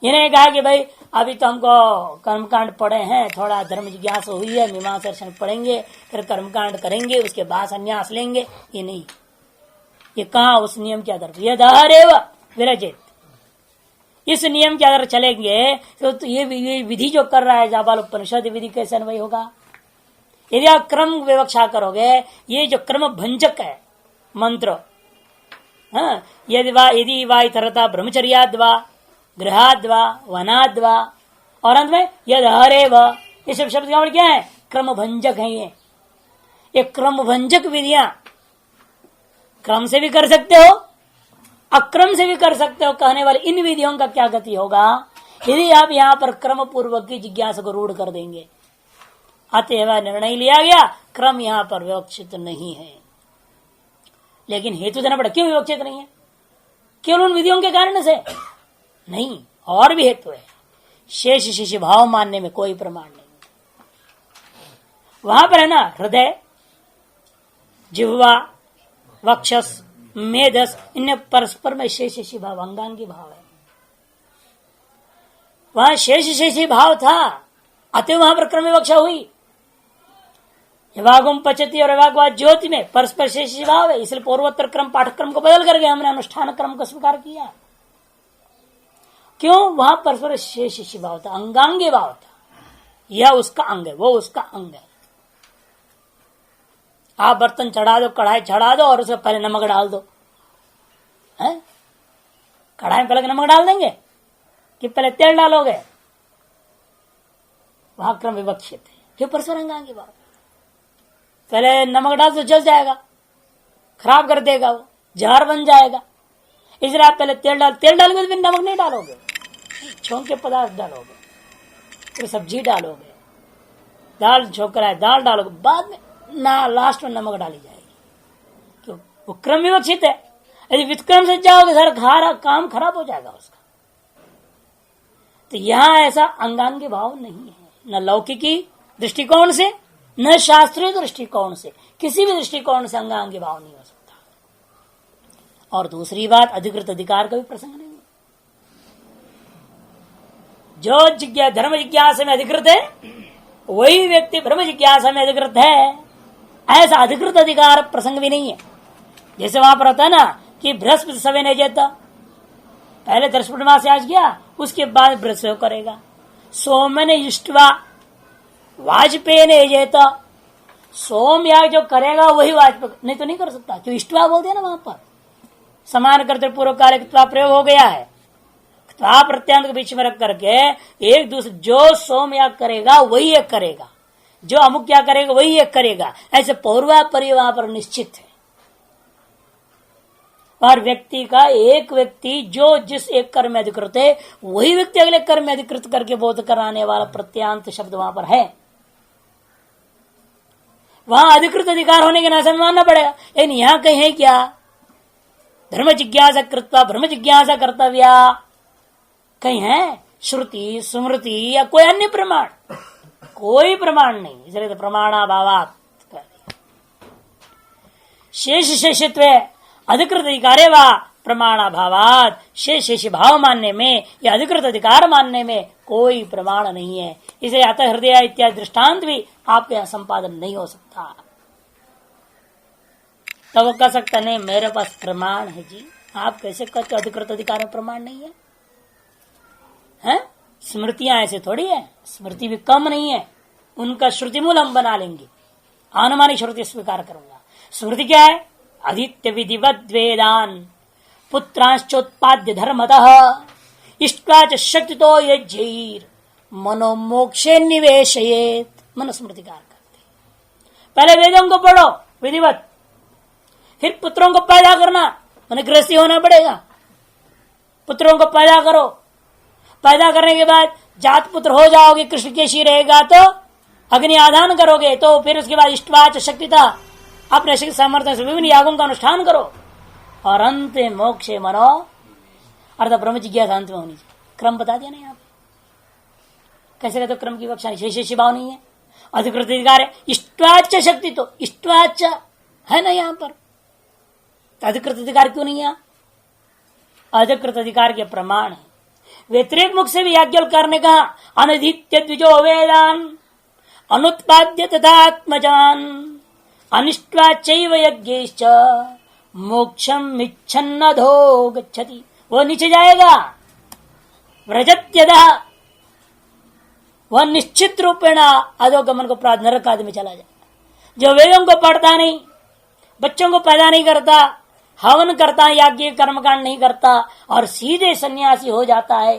इन्हें कहा कि भाई अभी तो हमको कर्मकांड पढ़े हैं, थोड़ा धर्म जिज्ञासा हुई है, मीमांसा दर्शन पढ़ेंगे, फिर कर्मकांड करेंगे, उसके बाद संन्यास लेंगे। ये नहीं, ये कहा उस नियम के आधार पर यह दहरेव विरजेत, इस नियम के आधार चलेंगे तो ये विधि जो कर रहा है जाबाल उपनिषद विधि कैसे अन्वय होगा? यदि आप क्रम विवक्षा करोगे, ये जो क्रम भंजक है मंत्र, यदि वा इतरता ब्रह्मचर्याद्वा गृहाद्वा वनाद्वा, और अंत में यद हरेव, ये सब शब्द का क्या है? क्रम भंजक है। ये क्रम भंजक विधियां क्रम से भी कर सकते हो, अक्रम से भी कर सकते हो। कहने वाले इन विधियों का क्या गति होगा यदि आप यहाँ पर क्रम पूर्वक की जिज्ञासा को रूढ़ कर देंगे? अतएव निर्णय लिया गया क्रम यहाँ पर विवक्षित नहीं है। लेकिन हेतु देना पड़ा, क्यों विवक्षित नहीं है? केवल उन विधियों के कारण से नहीं, और भी हेतु है। शेष शिष्य भाव मानने में कोई प्रमाण नहीं। वहां पर है ना, हृदय, जिह्वा, वक्षस, मेधस, इनमें परस्पर में शेष शिष्य भाव, अंगांगी भाव है। वहां शेष शेषी भाव था, अतः वहां पर क्रम विवक्षा हुई। विभागम पचती और विभागवाद ज्योति में परस्पर शेष भाव है, इसलिए पूर्वोत्तर क्रम पाठक्रम को बदल करके हमने अनुष्ठान क्रम को स्वीकार किया। क्यों? वहां परस्पर शेष भाव था, अंगांगी भाव था। यह उसका अंग है, वो उसका अंग है। आप बर्तन चढ़ा दो, कढ़ाई चढ़ा दो और उसमें पहले नमक डाल दो, है? कढ़ाई में पहले नमक डाल देंगे कि पहले तेल डालोगे? वहां क्रम विवक्षित है। फिर परस्पर अंगांगी भाव, पहले नमक डाल तो जल जाएगा, खराब कर देगा, वो जहर बन जाएगा। इसलिए आप पहले तेल डालोगे तो फिर नमक नहीं डालोगे, छोंक के पदार्थ डालोगे, फिर सब्जी डालोगे, दाल छोकरा है दाल डालोगे, बाद में ना लास्ट में नमक डाली जाएगी। तो वो क्रम विवक्षित है। यदि विक्रम से जाओगे सारा काम खराब हो जाएगा उसका। तो यहां ऐसा अंगांगी भाव नहीं है, न लौकिकी दृष्टिकोण से न शास्त्रीय दृष्टिकोण से, किसी भी दृष्टिकोण से अंगांगी भाव नहीं हो सकता। और दूसरी बात, अधिकृत अधिकार का भी प्रसंग नहीं। जो धर्म जिज्ञासा में अधिकृत है वही व्यक्ति ब्रह्म जिज्ञासा में अधिकृत है, ऐसा अधिकृत अधिकार प्रसंग भी नहीं है। जैसे वहां पर होता है ना कि बृहस्पति सवे नहीं जेता, पहले दर्शपूर्णिमा से आज गया, उसके बाद बृहस्पति करेगा। सोम ने इष्टवा, वाजपेयी ने जेता, सोम याग जो करेगा वही वाजपेयी, नहीं तो नहीं कर सकता। क्यों? इष्टवा बोल दिया ना, वहां पर समान करते पूर्व काल प्रयोग हो गया है। प्रत्यांत के बीच में रख करके एक दूसरे, जो सोम याग करेगा वही एक करेगा, जो अमुक क्या करेगा वही एक करेगा, ऐसे पौर्वा परि वहां पर निश्चित है। और व्यक्ति का एक व्यक्ति जो जिस एक कर्म में अधिकृत है वही व्यक्ति अगले कर्म में अधिकृत करके बोध कराने वाला प्रत्यांत शब्द वहां पर है। वहां अधिकृत अधिकार होने के नाते मानना पड़ेगा। लेकिन यहां कहीं है क्या? धर्म जिज्ञासा कृत्वा ब्रह्म जिज्ञासा कर्तव्या कहीं है? श्रुति स्मृति या कोई अन्य प्रमाण? कोई प्रमाण नहीं। इसलिए तो प्रमाणाभावात शेष शेषत्व अधिकृत अधिकारे व प्रमाणाभावात शेष शेष भाव मानने में या अधिकृत अधिकार मानने में कोई प्रमाण नहीं है। इसलिए अतः हृदय इत्यादि दृष्टांत भी आपके यहां संपादन नहीं हो सकता। तो वो कह सकता नहीं मेरे पास प्रमाण है जी। आप कैसे कहते अधिकृत अधिकार में प्रमाण नहीं है? हैं? स्मृतियां ऐसे थोड़ी है। स्मृति भी कम नहीं है। उनका श्रुति मूल हम बना लेंगे। अनुमानिक श्रुति स्वीकार करूंगा। स्मृति क्या है? आदित्य विधिवद वेदान पुत्रांश्चोत्पाद्य धर्मतः इष्टाच शक्ति तो यज्ञैर मनोमोक्षे निवेशयेत। मनुस्मृतिकार करते पहले वेदों को पढ़ो विधिवत, फिर पुत्रों को पैदा करना, मैंने गृहस्थी होना पड़ेगा। पुत्रों को पैदा करो, पैदा करने के बाद जात पुत्र हो जाओगे, कृष्ण केशी रहेगा तो अग्नि आधान करोगे, तो फिर उसके बाद इष्टवाच शक्तिता अपने शक्ति सामर्थ्य से विभिन्न यागों का अनुष्ठान करो और अंत में मोक्षे मनो अर्थात ब्रह्म जिज्ञासा अंत में होनी चाहिए। क्रम बता दिया ना यहाँ पे। कैसे कहते क्रम की कक्षा शेष भाव नहीं है। अधिकृत अधिकार है इष्टवाच शक्ति, तो इष्टवाच है ना यहाँ पर, तो अधिकृत अधिकार क्यों नहीं है? अधिकृत अधिकार के प्रमाण है। व्यतिरेक मुख से भी याज्ञवल्क्य ने कहा अनधित्य द्विजो वेदान अनुत्पाद्य तथा आत्मजान अनिष्टवाचैव यज्ञेश्च मोक्षम इच्छन्नधो गच्छति। वो नीचे जाएगा। व्रजत्यदा वह निश्चित रूपेण अधोगमन को प्राप्त नरक आदि में चला जाएगा। जो वेदों को पढ़ता नहीं, बच्चों को पैदा नहीं करता, हवन करता, याज्ञ कर्मकांड नहीं करता और सीधे सन्यासी हो जाता है,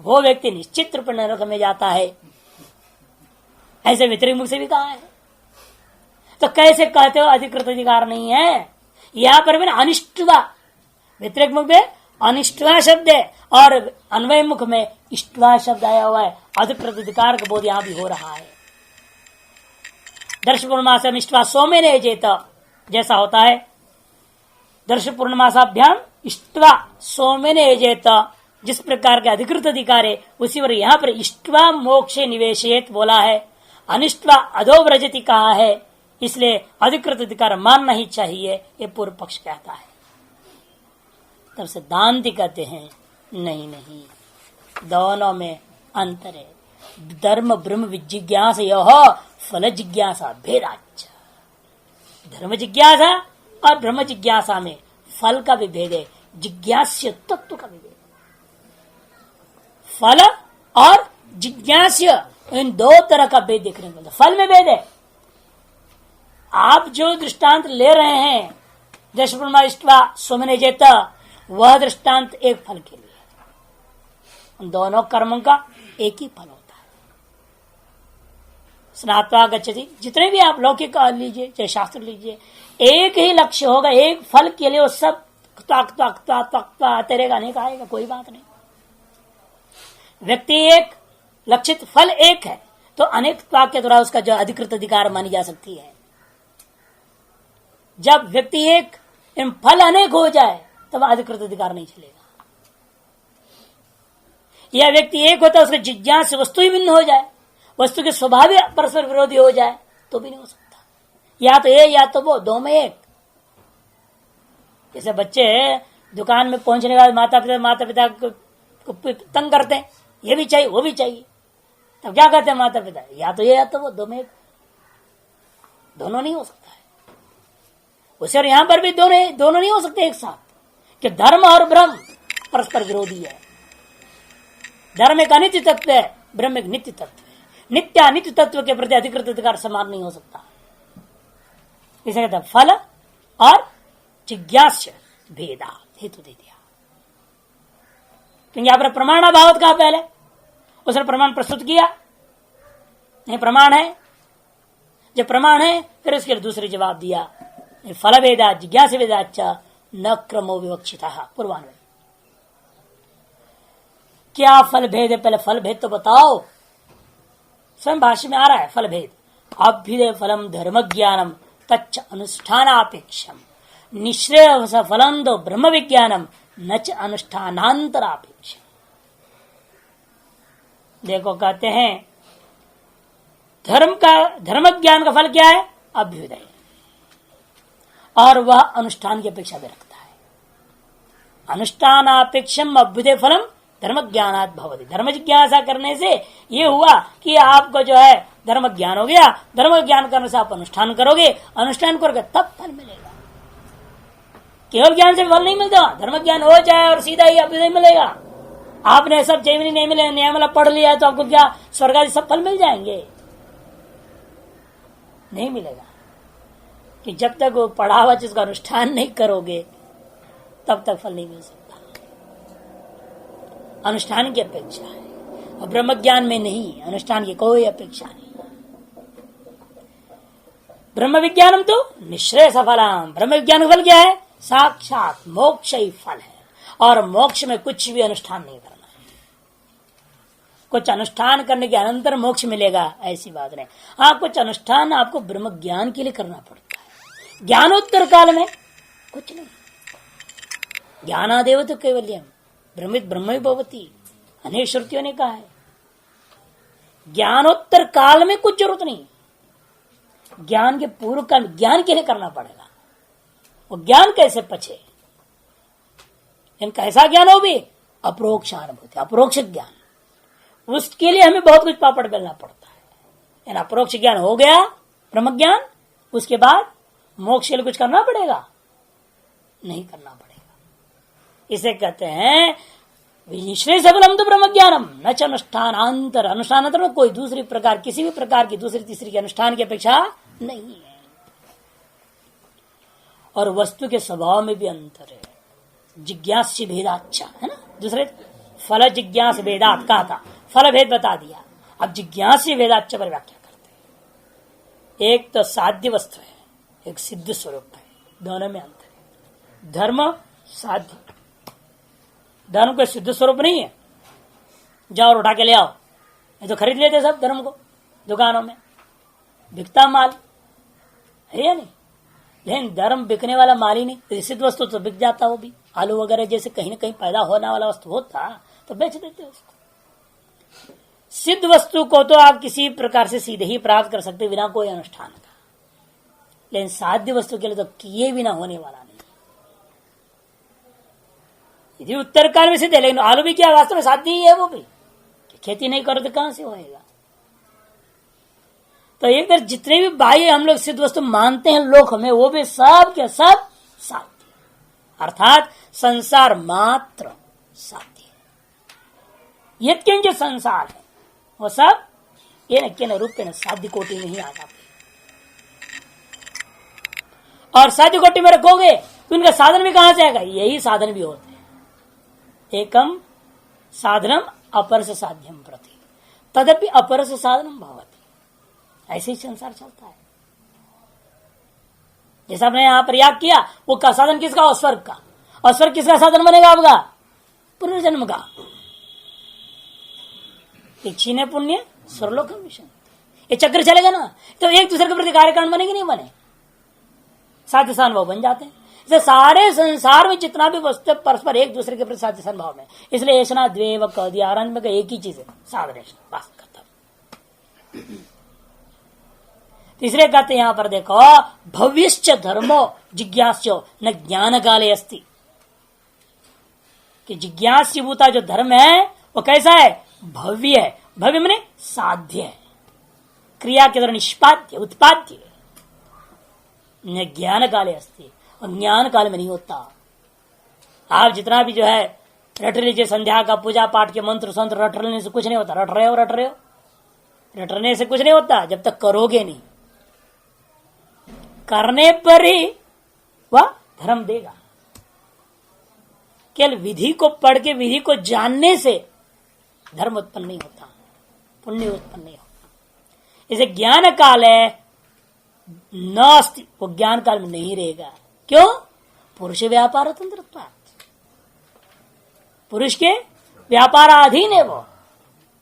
वो व्यक्ति निश्चित रूप नरक में जाता है। ऐसे व्यतिरिक मुख से भी कहा है। तो कैसे कहते हो अधिकृत अधिकार नहीं है? यहां पर भी अनिष्टवा, व्यतिरिक मुख में अनिष्टवा शब्द है और अन्वय मुख में इष्टवा शब्द आया हुआ है। अधिकृत अधिकार का बोध यहां भी हो रहा है। दर्श पूर्णमास इष्टवा सोमे ने चेता जैसा होता है, दर्श पूर्णमासाभ्याम इष्टवा सोमे ने जेता, जिस प्रकार के अधिकृत अधिकार है उसी पर यहां पर इष्टवा मोक्षे निवेशेत बोला है। अनिष्टवा अधो व्रजति कहा है, इसलिए अधिकृत अधिकार मानना ही चाहिए, ये पूर्व पक्ष कहता है। तब सिद्धांति कहते हैं नहीं नहीं, दोनों में अंतर है। धर्म ब्रह्म जिज्ञासा यह फल जिज्ञासा भेदाच। धर्म जिज्ञासा और ब्रह्म जिज्ञासा में फल का भी भेद है, जिज्ञास्य तत्व का भी भेद। फल और जिज्ञास्य इन दो तरह का भेद देखने को मिलता। फल में भेद है। आप जो दृष्टांत ले रहे हैं दशपुरमा इष्टवा सोमने जेता, वह दृष्टांत एक फल के लिए है। उन दोनों कर्मों का एक ही फल होता है। स्नात्वा गच्छति, जितने भी आप लौकिक लीजिए चाहे शास्त्र लीजिए, एक ही लक्ष्य होगा, एक फल के लिए वो सब तेरेगा नहीं कहेगा, कोई बात नहीं। व्यक्ति एक, लक्षित फल एक है, तो अनेक के द्वारा उसका जो अधिकृत अधिकार मानी जा सकती है। जब व्यक्ति एक इन फल अनेक हो जाए तब अधिकृत अधिकार नहीं चलेगा। यह व्यक्ति एक होता है, उसके जिज्ञास वस्तु ही भिन्न हो जाए, वस्तु के स्वभाव परस्पर विरोधी हो जाए तो भी नहीं हो सकता। या तो ये या तो वो, दो में एक। जैसे बच्चे दुकान में पहुंचने के बाद माता पिता को तंग करते हैं, ये भी चाहिए वो भी चाहिए, तब क्या कहते हैं माता पिता, या तो ये या तो वो, दो में एक। दोनों नहीं हो सकता है। उसे और यहां पर भी दोनों नहीं हो सकते एक साथ, कि धर्म और ब्रह्म परस्पर विरोधी है। धर्म एक अनित्य तत्व है, ब्रह्म एक नित्य तत्व है। नित्य अनित्य तत्व के प्रति अधिकृत अधिकार समान नहीं हो सकता। इसे कहते हैं फल और जिज्ञास्य भेदा, हेतु दे दिया। क्योंकि यहां पर प्रमाणाभावत कहा पहले, उसने प्रमाण प्रस्तुत किया, नहीं प्रमाण है। जब प्रमाण है फिर उसके लिए दूसरे जवाब दिया, फल भेदा जिज्ञास भेदाच न क्रमो विवक्षिता पूर्वान्वय। क्या फल भेद है? पहले फल भेद तो बताओ। स्वयं भाष्य में आ रहा है फल भेद। अभ्युदय फलम धर्म ज्ञानम तच्च अनुष्ठानापेक्षम निश्रेयस फलम दो ब्रह्म विज्ञानम न च अनुष्ठानांतरापेक्षम। देखो कहते हैं धर्म ज्ञान का फल क्या है? अभ्युदय, और वह अनुष्ठान की अपेक्षा भी रखता है। अनुष्ठानापेक्षम अभ्युदय फलम धर्म ज्ञानात् भवति। धर्म जिज्ञासा करने से ये हुआ कि आपको जो है धर्म ज्ञान हो गया। धर्म ज्ञान करने से आप अनुष्ठान करोगे, अनुष्ठान करोगे तब फल मिलेगा। केवल ज्ञान से फल नहीं मिलता। धर्म ज्ञान हो जाए और सीधा ही अभ्युदय मिलेगा। आपने सब जैमिनी नहीं मिले नियमला पढ़ लिया तो आपको क्या स्वर्ग आदि सब फल मिल जाएंगे? नहीं मिलेगा। कि जब तक वो पढ़ा हुआ जिसका अनुष्ठान नहीं करोगे तब तक फल नहीं मिल सकता। अनुष्ठान की अपेक्षा है, और ब्रह्म ज्ञान में नहीं, अनुष्ठान की कोई अपेक्षा नहीं। ब्रह्म विज्ञानम तो निश्रेय सफलम। ब्रह्म विज्ञान का फल क्या है? साक्षात मोक्ष ही फल है, और मोक्ष में कुछ भी अनुष्ठान नहीं करना है। कुछ अनुष्ठान करने के अनंतर मोक्ष मिलेगा ऐसी बात नहीं। हाँ, कुछ अनुष्ठान आपको ब्रह्म ज्ञान के लिए करना पड़ता है। ज्ञानोत्तर काल में कुछ नहीं। ज्ञानादेव तो कैवल्यम ब्रह्मित ब्रह्म भवती अनेक श्रुतियों ने कहा है। ज्ञानोत्तर काल में कुछ जरूरत नहीं। ज्ञान के पूर्व काल ज्ञान के लिए करना पड़ेगा। वो ज्ञान कैसे पचे? कैसा ज्ञान हो भी? अप्रोक्ष अनुभूति, अप्रोक्ष ज्ञान। उसके लिए हमें बहुत कुछ पापड़ बेलना पड़ता है। अप्रोक्ष ज्ञान हो गया ब्रह्म ज्ञान, उसके बाद मोक्ष के लिए कुछ करना पड़ेगा? नहीं करना पड़ेगा। इसे कहते हैं निश्रेय सफलम तो ब्रह्म ज्ञानम न च अनुष्ठानांतर। अनुष्ठानांतर में कोई दूसरी प्रकार, किसी भी प्रकार की दूसरी तीसरी के अनुष्ठान की अपेक्षा नहीं है। और वस्तु के स्वभाव में भी अंतर है। जिज्ञास्य भेदाच्च है ना। दूसरे फल जिज्ञास भेदात कहा था, फल भेद बता दिया। अब जिज्ञास्य भेदाच्च पर व्याख्या करते हैं। एक तो साध्य वस्तु है, एक सिद्ध स्वरूप है। दोनों में अंतर है। धर्म साध्य, धर्म को सिद्ध स्वरूप नहीं है। जाओ और उठा के ले आओ, ये तो खरीद लेते सब धर्म को दुकानों में, बिकता माल है या नहीं? लेकिन धर्म बिकने वाला माल ही नहीं। सिद्ध वस्तु तो बिक जाता। वो भी आलू वगैरह जैसे कहीं ना कहीं पैदा होने वाला वस्तु होता तो बेच देते उसको। सिद्ध वस्तु को तो आप किसी प्रकार से सीधे ही प्राप्त कर सकते बिना कोई अनुष्ठान का। लेकिन साध्य वस्तु के लिए तो किए बिना होने वाला नहीं। यदि उत्तर काल में सिद्ध है, लेकिन आलू भी क्या वास्तव में साध्य ही है। वो भी खेती नहीं करो तो कहां से होएगा? तो एक तरह जितने भी बाह्य हम लोग सिद्ध वस्तु मानते हैं लोक में, वो भी सब क्या सब साध्य, अर्थात संसार मात्र साध्य। यत्किंच संसार है वो सब ये न रूप न साध्य कोटि में ही आ जाते। और साध्य कोटि में रखोगे तो उनका साधन भी कहां से आएगा? यही साधन भी होते हैं। एकम साधनम अपर से साध्यम प्रति तदपि अपर से साधनम भवति। ऐसे ही संसार चलता है। जैसा आपने यहां पर याद किया, वो का साधन किसका? और स्वर्ग का। और स्वर्ग किसका साधन बनेगा आपका? पुनर्जन्म का। इच्छिने पुण्य स्वर्लोक मिशन, ये चक्र चलेगा ना। तो एक दूसरे के प्रति कार्यकारण बने कि नहीं बने? साध्य सानुभव बन जाते हैं। इसलिए सारे संसार में जितना भी वस्तु परस्पर एक दूसरे के प्रति साध्य सानुभव में, इसलिए ऐसा द्वेव कह दिया। आरंभ में एक ही चीज है साधन, बस खत्म। तीसरे कहते यहां पर देखो, भव्यश्च धर्मो जिज्ञास्यो न ज्ञान काले अस्ति। कि जिज्ञास्यभूता जो धर्म है वो कैसा है? भव्य है। भव्य माने साध्य है, क्रिया के द्वारा निष्पाद्य उत्पाद्य। न ज्ञान काले अस्ति, और ज्ञान काल में नहीं होता। आप जितना भी जो है रट लीजिए, संध्या का पूजा पाठ के मंत्र संत्र रट लेने से कुछ नहीं होता। रट रहे हो रटने से कुछ नहीं होता जब तक करोगे नहीं। करने पर ही वह धर्म देगा। केवल विधि को पढ़ के विधि को जानने से धर्म उत्पन्न नहीं होता, पुण्य उत्पन्न नहीं होता। इसे ज्ञान काल है न अस्ति, वो ज्ञान काल में नहीं रहेगा। क्यों? पुरुष व्यापार तंत्र, पुरुष के व्यापाराधीन है वो,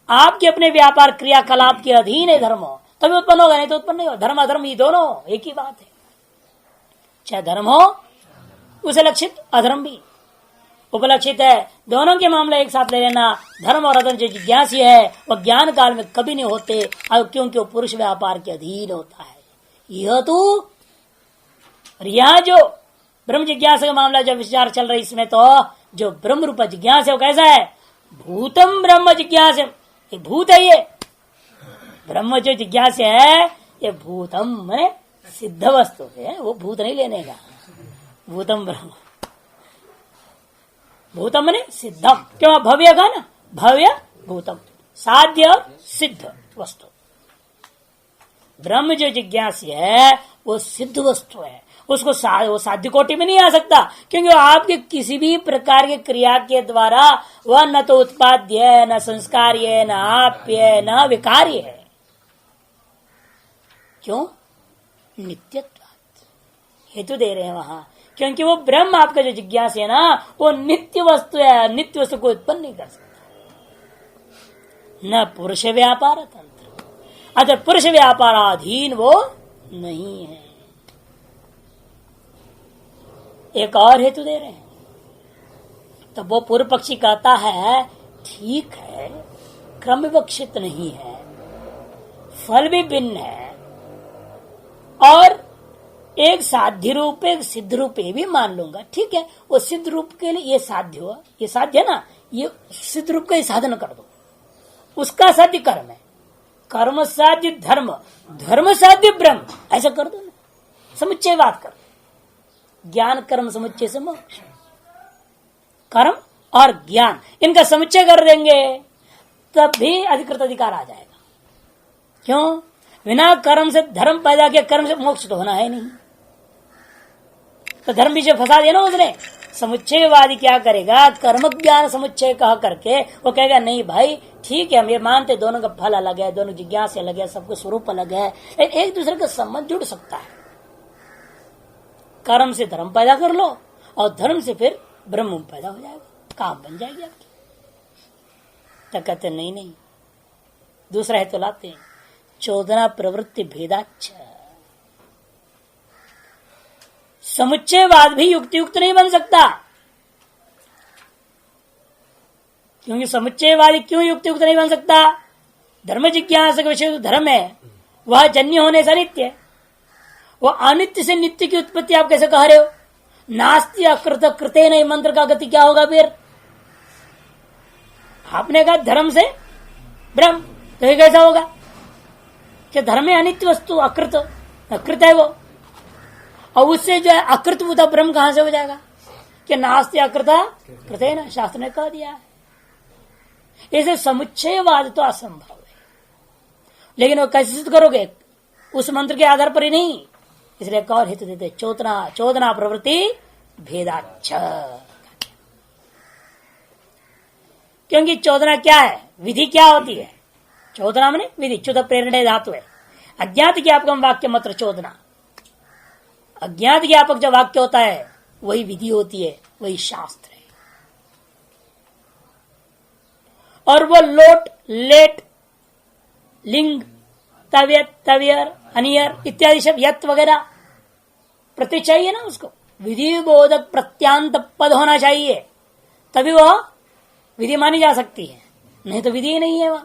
आपके अपने व्यापार क्रियाकलाप के अधीन है धर्म, तभी उत्पन्न होगा, नहीं तो उत्पन्न नहीं होगा। धर्म अधर्म ये दोनों एक ही बात है, चाहे धर्म हो उसे लक्षित, अधर्म भी उपलक्षित है, दोनों के मामले एक साथ ले लेना। धर्म और अधर्म जो जिज्ञासी है वह ज्ञान काल में कभी नहीं होते, क्योंकि वो पुरुष व्यापार के अधीन होता है। यह तो यह जो ब्रह्म जिज्ञासा का मामला जब विचार चल रहा है, इसमें तो जो ब्रह्म रूप जिज्ञासा है वो कैसा है? भूतम ब्रह्म जिज्ञासा, ये भूत है, ये ब्रह्म जो जिज्ञासा है ये भूतम है, सिद्ध वस्तु है, वो भूत नहीं लेने का। भूतम ब्रह्म, भूतम ने सिद्धम, क्यों? भव्य का ना, भव्य भूतम, साध्य और सिद्ध वस्तु। ब्रह्म जो जिज्ञासा है वो सिद्ध वस्तु है, उसको वो साध्य कोटि में नहीं आ सकता, क्योंकि आपके किसी भी प्रकार के क्रिया के द्वारा वह न तो उत्पाद्य है, न संस्कार्य है, न आप्य है, न विकार्य है। क्यों? नित्यत्वात् हेतु दे रहे हैं वहां, क्योंकि वो ब्रह्म आपका जो जिज्ञासा है ना वो नित्य वस्तु है, नित्य वस्तु को उत्पन्न नहीं कर सकता। न पुरुष व्यापार तंत्र, अतः पुरुष व्यापाराधीन वो नहीं है। एक और हेतु दे रहे हैं, तो वो पूर्व पक्षी कहता है ठीक है, क्रम विवक्षित नहीं है, फल भी भिन्न है, और एक साध्य रूप एक सिद्ध रूप ये भी मान लूंगा, ठीक है। वो सिद्ध रूप के लिए ये साध्य हुआ, ये साध्य है ना, ये सिद्ध रूप का साधन कर दो, उसका साध्य कर्म है, कर्म साध्य धर्म, धर्म साध्य ब्रह्म, ऐसा कर दो ना, समुच्चय बात कर, ज्ञान कर्म समुच्चय से मोक्ष, कर्म और ज्ञान इनका समुच्चय कर देंगे तब भी अधिकृत अधिकार आ जाएगा। क्यों? बिना कर्म से धर्म पैदा किया, कर्म से मोक्ष तो होना है नहीं, तो धर्म पीछे फंसा दिया ना उसने। समुच्चयवादी क्या करेगा? कर्म ज्ञान समुच्चय कह करके वो कहेगा नहीं भाई ठीक है, हम ये मानते दोनों का फल अलग है, दोनों जिज्ञासा अलग है, सबका स्वरूप अलग है, लेकिन एक दूसरे का संबंध जुड़ सकता है। कर्म से धर्म पैदा कर लो और धर्म से फिर ब्रह्म पैदा हो जाएगा, काम बन जाएगी आपकी। तो कहते नहीं, दूसरा है तो लाते हैं, चोदना प्रवृत्ति भेदाच्छ, समुच्चयवाद भी युक्त नहीं बन सकता, क्योंकि समुच्चयवादी क्यों युक्त नहीं बन सकता? धर्म जिज्ञासा का विषय धर्म है, वह जन्य होने से नित्य है, वो अनित्य से नित्य की उत्पत्ति आप कैसे कह रहे हो? नास्ति अकृत कृते नहीं, मंत्र का गति क्या होगा फिर? आपने कहा धर्म से ब्रह्म, तो ये कैसा होगा कि धर्म है अनित्य वस्तु, अकृत है वो, और उससे जो है अकृत बुता ब्रह्म कहां से हो जाएगा? कि नास्ति अकृत कृते ना, शास्त्र ने कह दिया है। ऐसे समुच्चयवाद तो असंभव है, लेकिन वो कैसे सिद्ध करोगे? उस मंत्र के आधार पर ही नहीं, इसलिए एक और हेतु देते, चोदना प्रवृत्ति भेदाच्छ, क्योंकि चोदना क्या है? विधि क्या होती है? चोदना माने विधि, चुत प्रेरणा धातु है। अज्ञात ज्ञापक वाक्य मात्र चोदना, अज्ञात ज्ञापक जो वाक्य होता है वही विधि होती है, वही शास्त्र है। और वो लोट, लेट, लिंग, तव्यत, तव्यर, अनियर इत्यादि शब्द, यत वगैरह प्रत्यय चाहिए ना उसको, विधि बोधक प्रत्यांत पद होना चाहिए, तभी वह विधि मानी जा सकती है, नहीं तो विधि ही नहीं है वह।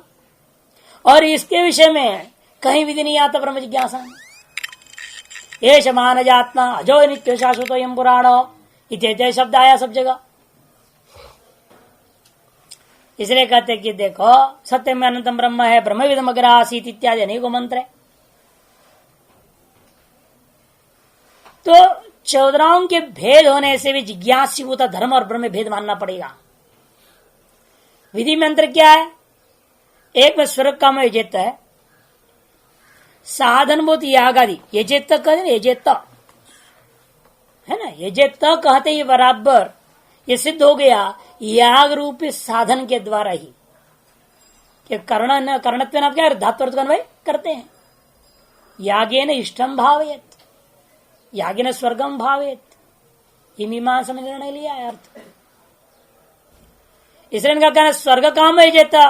और इसके विषय में कहीं विधि नहीं आता ब्रह्म जिज्ञासा। ये समान जात्मा अजो नित्य शाश्वत यम पुराण इत्यादि शब्द आया सब जगह। इसलिए कहते कि देखो सत्य में अनंतम ब्रह्म है, ब्रह्म विदम अग्र आसीत इत्यादि अनेक मंत्र है। तो चौदराओं के भेद होने से भी जिज्ञासीभूत धर्म और ब्रह्म भेद मानना पड़ेगा। विधि मंत्र क्या है? एक में स्वर्ग काम यजेत है, साधन भूत याग आदि यजेत कहते ना, यजेत है ना, यजेत कहते ही बराबर ये सिद्ध हो गया याग रूपी साधन के द्वारा ही कि कर्णत्व आप क्या धातु करते हैं, यागेन इष्टम भावेत, यागेन स्वर्गम भावेत, ये मीमांसा में निर्णय लिया है अर्थ। इसलिए इनका कहना स्वर्ग काम है जेता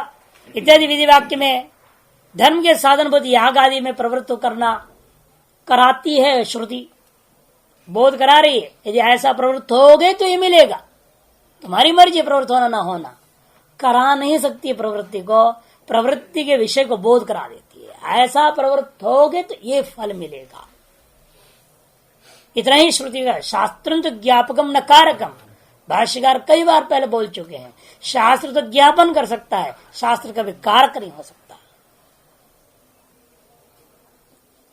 इत्यादि विधि वाक्य में धर्म के साधन बोध याग आदि में प्रवृत्त करना कराती है श्रुति, बोध करा रही है। यदि ऐसा प्रवृत्त हो गए तो ये मिलेगा, तुम्हारी मर्जी प्रवृत्त होना ना होना, करा नहीं सकती प्रवृत्ति को, प्रवृत्ति के विषय को बोध करा देती है। ऐसा प्रवृत्त हो गए तो ये फल मिलेगा, इतना ही श्रुति का। शास्त्र तो ज्ञापकम न कारकम, भाष्यकार कई बार पहले बोल चुके हैं। शास्त्र तो ज्ञापन कर सकता है, शास्त्र कभी कारक नहीं हो सकता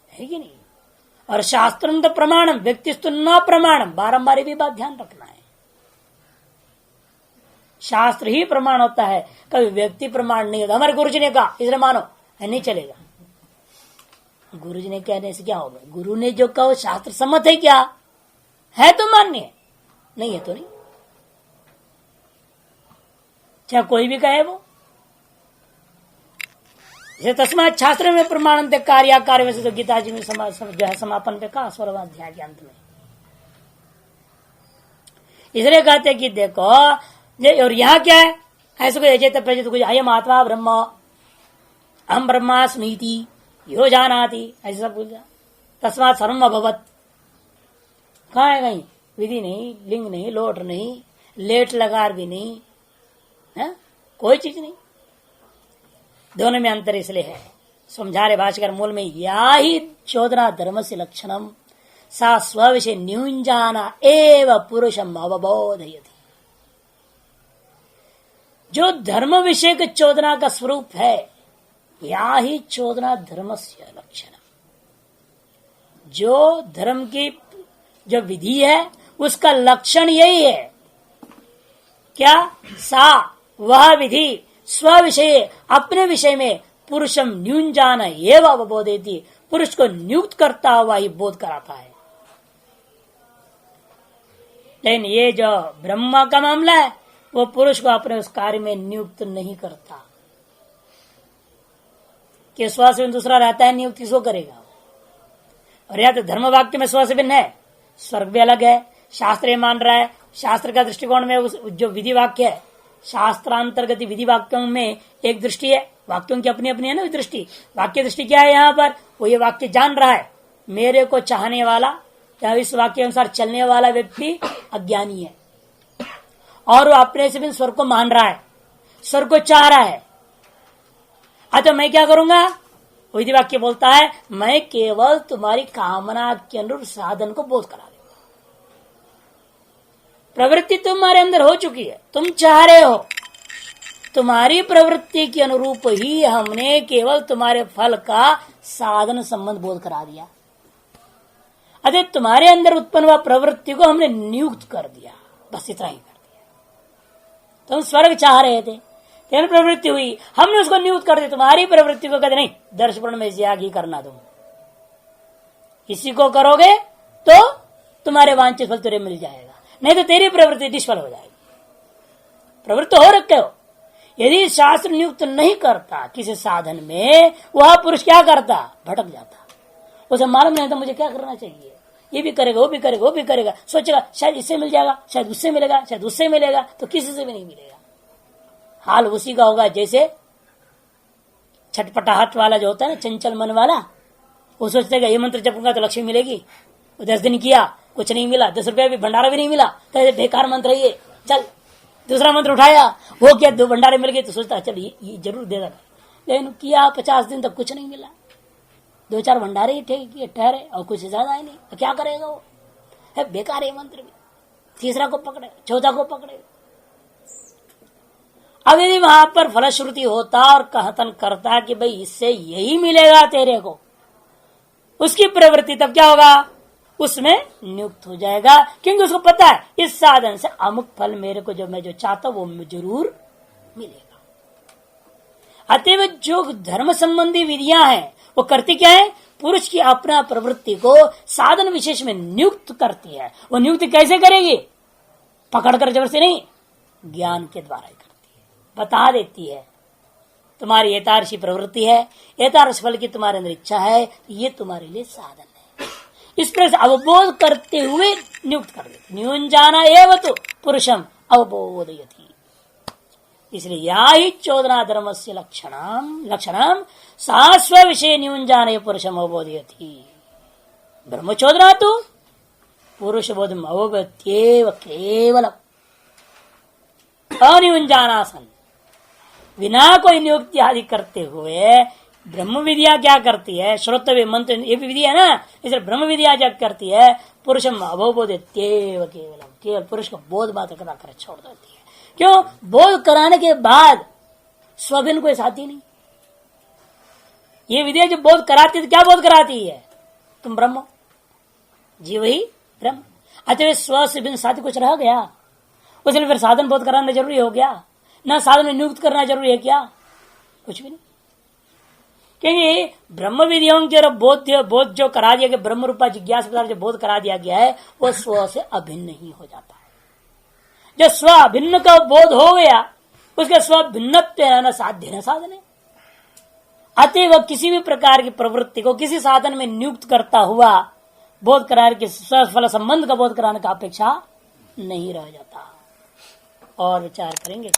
है कि नहीं। और शास्त्र तो प्रमाणम, व्यक्तिस्तु न प्रमाणम, बारंबार भी बात ध्यान रखना है। शास्त्र ही प्रमाण होता है, कभी व्यक्ति प्रमाण नहीं होता। हमारे गुरुजी ने कहा इसलिए मानो, नहीं चलेगा। गुरुजी ने कहने से क्या होगा? गुरु ने जो कहा शास्त्र सम्मत है, क्या है तो मान्य है, नहीं है तो नहीं, चाहे कोई भी कहे वो। जैसे तस्मात् शास्त्र में प्रमाण कार्य कार्य में से तो गीता जी में जो है समापन पे कहा 16वां अध्याय के अंत में। इसलिए कहते कि देखो, और यहाँ क्या है, ऐसे कोई अचेत प्रचेत कुछ अयम आत्मा ब्रह्म अहम ब्रह्मास्मीति यो जानाति, ऐसे सब कुछ तस्मात् सर्वम अभवत्। कहाँ है? कहीं विधि नहीं, लिंग नहीं, लोट नहीं, लेट लगार भी नहीं है, कोई चीज नहीं। दोनों में अंतर इसलिए है, समझा रहे भाष्यकार मूल में, या ही चोदना धर्म से लक्षणम सा स्विषय न्यूंजाना एव पुरुषम अवबोधयति। जो धर्म विषय के चोदना का स्वरूप है, या ही चोदना धर्म से लक्षण, जो धर्म की जो विधि है उसका लक्षण यही है। क्या? सा वह विधि स्व विषय, अपने विषय में पुरुषम न्यूंजान एवं अवबोधयति, पुरुष को नियुक्त करता हुआ ही बोध कराता है। लेकिन ये जो ब्रह्मा का मामला है, वो पुरुष को अपने उस कार्य में नियुक्त नहीं करता। कि स्व से दूसरा रहता है, नियुक्त किसको करेगा? और या तो धर्म वाक्य में स्व से भिन्न है, स्वर्ग भी अलग है, शास्त्र ये मान रहा है। शास्त्र का दृष्टिकोण में उस जो विधि वाक्य है, शास्त्रांतर्गत विधि वाक्यों में एक दृष्टि है, वाक्यों की अपनी अपनी है ना दृष्टि। वाक्य दृष्टि क्या है? यहाँ पर वो ये वाक्य जान रहा है, मेरे को चाहने वाला या इस वाक्य अनुसार चलने वाला व्यक्ति अज्ञानी है, और वो अपने से भी स्वर को मान रहा है, स्वर को चाह रहा है। तो मैं क्या करूंगा? विधि वाक्य बोलता है, मैं केवल तुम्हारी कामना के अनुरूप साधन को बोध करा दूंगा। प्रवृत्ति तुम्हारे अंदर हो चुकी है, तुम चाह रहे हो, तुम्हारी प्रवृत्ति के अनुरूप ही हमने केवल तुम्हारे फल का साधन संबंध बोध करा दिया। अतः तुम्हारे अंदर उत्पन्न हुआ प्रवृत्ति को हमने नियुक्त कर दिया, बस इतना ही कर दिया। तुम स्वर्ग चाह रहे थे, तेरी प्रवृत्ति हुई, हमने उसको नियुक्त कर दिया। तुम्हारी प्रवृत्ति को कहते नहीं, दर्शपूर्ण में याग ही करना तुम, इसी को करोगे तो तुम्हारे वांछित फल तुझे मिल जाएगा, नहीं तो तेरी प्रवृत्ति निष्फल हो जाएगी। प्रवृत्त हो रखे हो, यदि शास्त्र नियुक्त नहीं करता किसी साधन में, वह पुरुष क्या करता? भटक जाता। उसे मालूम नहीं था मुझे क्या करना चाहिए, ये भी करेगा, वो भी करेगा, वो भी करेगा, सोचेगा शायद इससे मिल जाएगा, शायद उससे मिलेगा, शायद उससे मिलेगा, तो किसी से भी नहीं मिलेगा। हाल उसी का होगा जैसे छटपटाहट वाला जो होता है ना, चंचल मन वाला, वो सोचता है ये मंत्र जपूंगा तो लक्ष्मी मिलेगी। वो 10 दिन किया, कुछ नहीं मिला, 10 रुपया भी भंडारा भी नहीं मिला, तो बेकार मंत्र है ये, चल दूसरा मंत्र उठाया, वो क्या 2 भंडारे मिल गए, तो सोचता चल ये जरूर दे देगा। लेकिन किया 50 दिन तक कुछ नहीं मिला, 2-4 भंडारे ही ठहरे और कुछ ज्यादा ही नहीं, तो क्या करेगा वो? है बेकार है मंत्र भी। तीसरा को पकड़े, चौथा को पकड़े। अब यदि वहां पर फलश्रुति होता और कहतन करता कि भाई इससे यही मिलेगा तेरे को, उसकी प्रवृत्ति तब क्या होगा? उसमें नियुक्त हो जाएगा, क्योंकि उसको पता है इस साधन से अमुक फल मेरे को जो मैं जो चाहता हूं वो जरूर मिलेगा। अतएव जो धर्म संबंधी विधियां हैं वो करती क्या है? पुरुष की अपना प्रवृत्ति को साधन विशेष में नियुक्त करती है। वो नियुक्त कैसे करेगी? पकड़कर जबरदस्ती नहीं, ज्ञान के द्वारा ही करती है, बता देती है। तुम्हारी एतारसी प्रवृत्ति है, एतारस फल की तुम्हारे अंदर इच्छा है, तो ये तुम्हारे लिए साधन है। इस प्रकार से अवबोध करते हुए नियुक्त कर देते। न्यूंजाना एवं तो पुरुषम अवबोधयति। इसलिए या ही चोदना धर्म से लक्षणम सा स्व विषय न्यूंजान पुरुषम अवबोधयति। ब्रह्मचोदना तो पुरुष बोधम अवगत्येव केवलम अनियुंजानासन, बिना कोई नियुक्ति आदि करते हुए ब्रह्म विद्या क्या करती है, श्रोतव्य मंत्र ये भी विधि है ना, इसलिए ब्रह्म विद्या क्या करती है, पुरुषम अवबोधत्येव केवलम, केवल पुरुष को बोध मात्र कराकर छोड़ देती है। क्यों? बोध कराने के बाद स्वभिन्न कोई साथी नहीं। ये विद्या जो बोध कराती है, क्या बोध कराती है? तुम ब्रह्म, जीव ही ब्रह्म। अतः स्व से भिन्न साथी कुछ रह गया, उसने फिर साधन बोध कराना जरूरी हो गया ना? साधन में नियुक्त करना जरूरी है क्या? कुछ भी नहीं। क्योंकि ब्रह्म विधियों के बोध जो करा दिया गया, ब्रह्म रूपा जिज्ञासा पदार्थ जो बोध करा दिया गया है, वो स्व से अभिन्न नहीं हो जाता है। जो स्व अभिन्न का बोध हो गया, उसके स्व भिन्नत्व रहना साध्य न साधन है। अतएव किसी भी प्रकार की प्रवृत्ति को किसी साधन में नियुक्त करता हुआ बोध कराने के फल संबंध का बोध कराने का अपेक्षा नहीं रह जाता। और विचार करेंगे।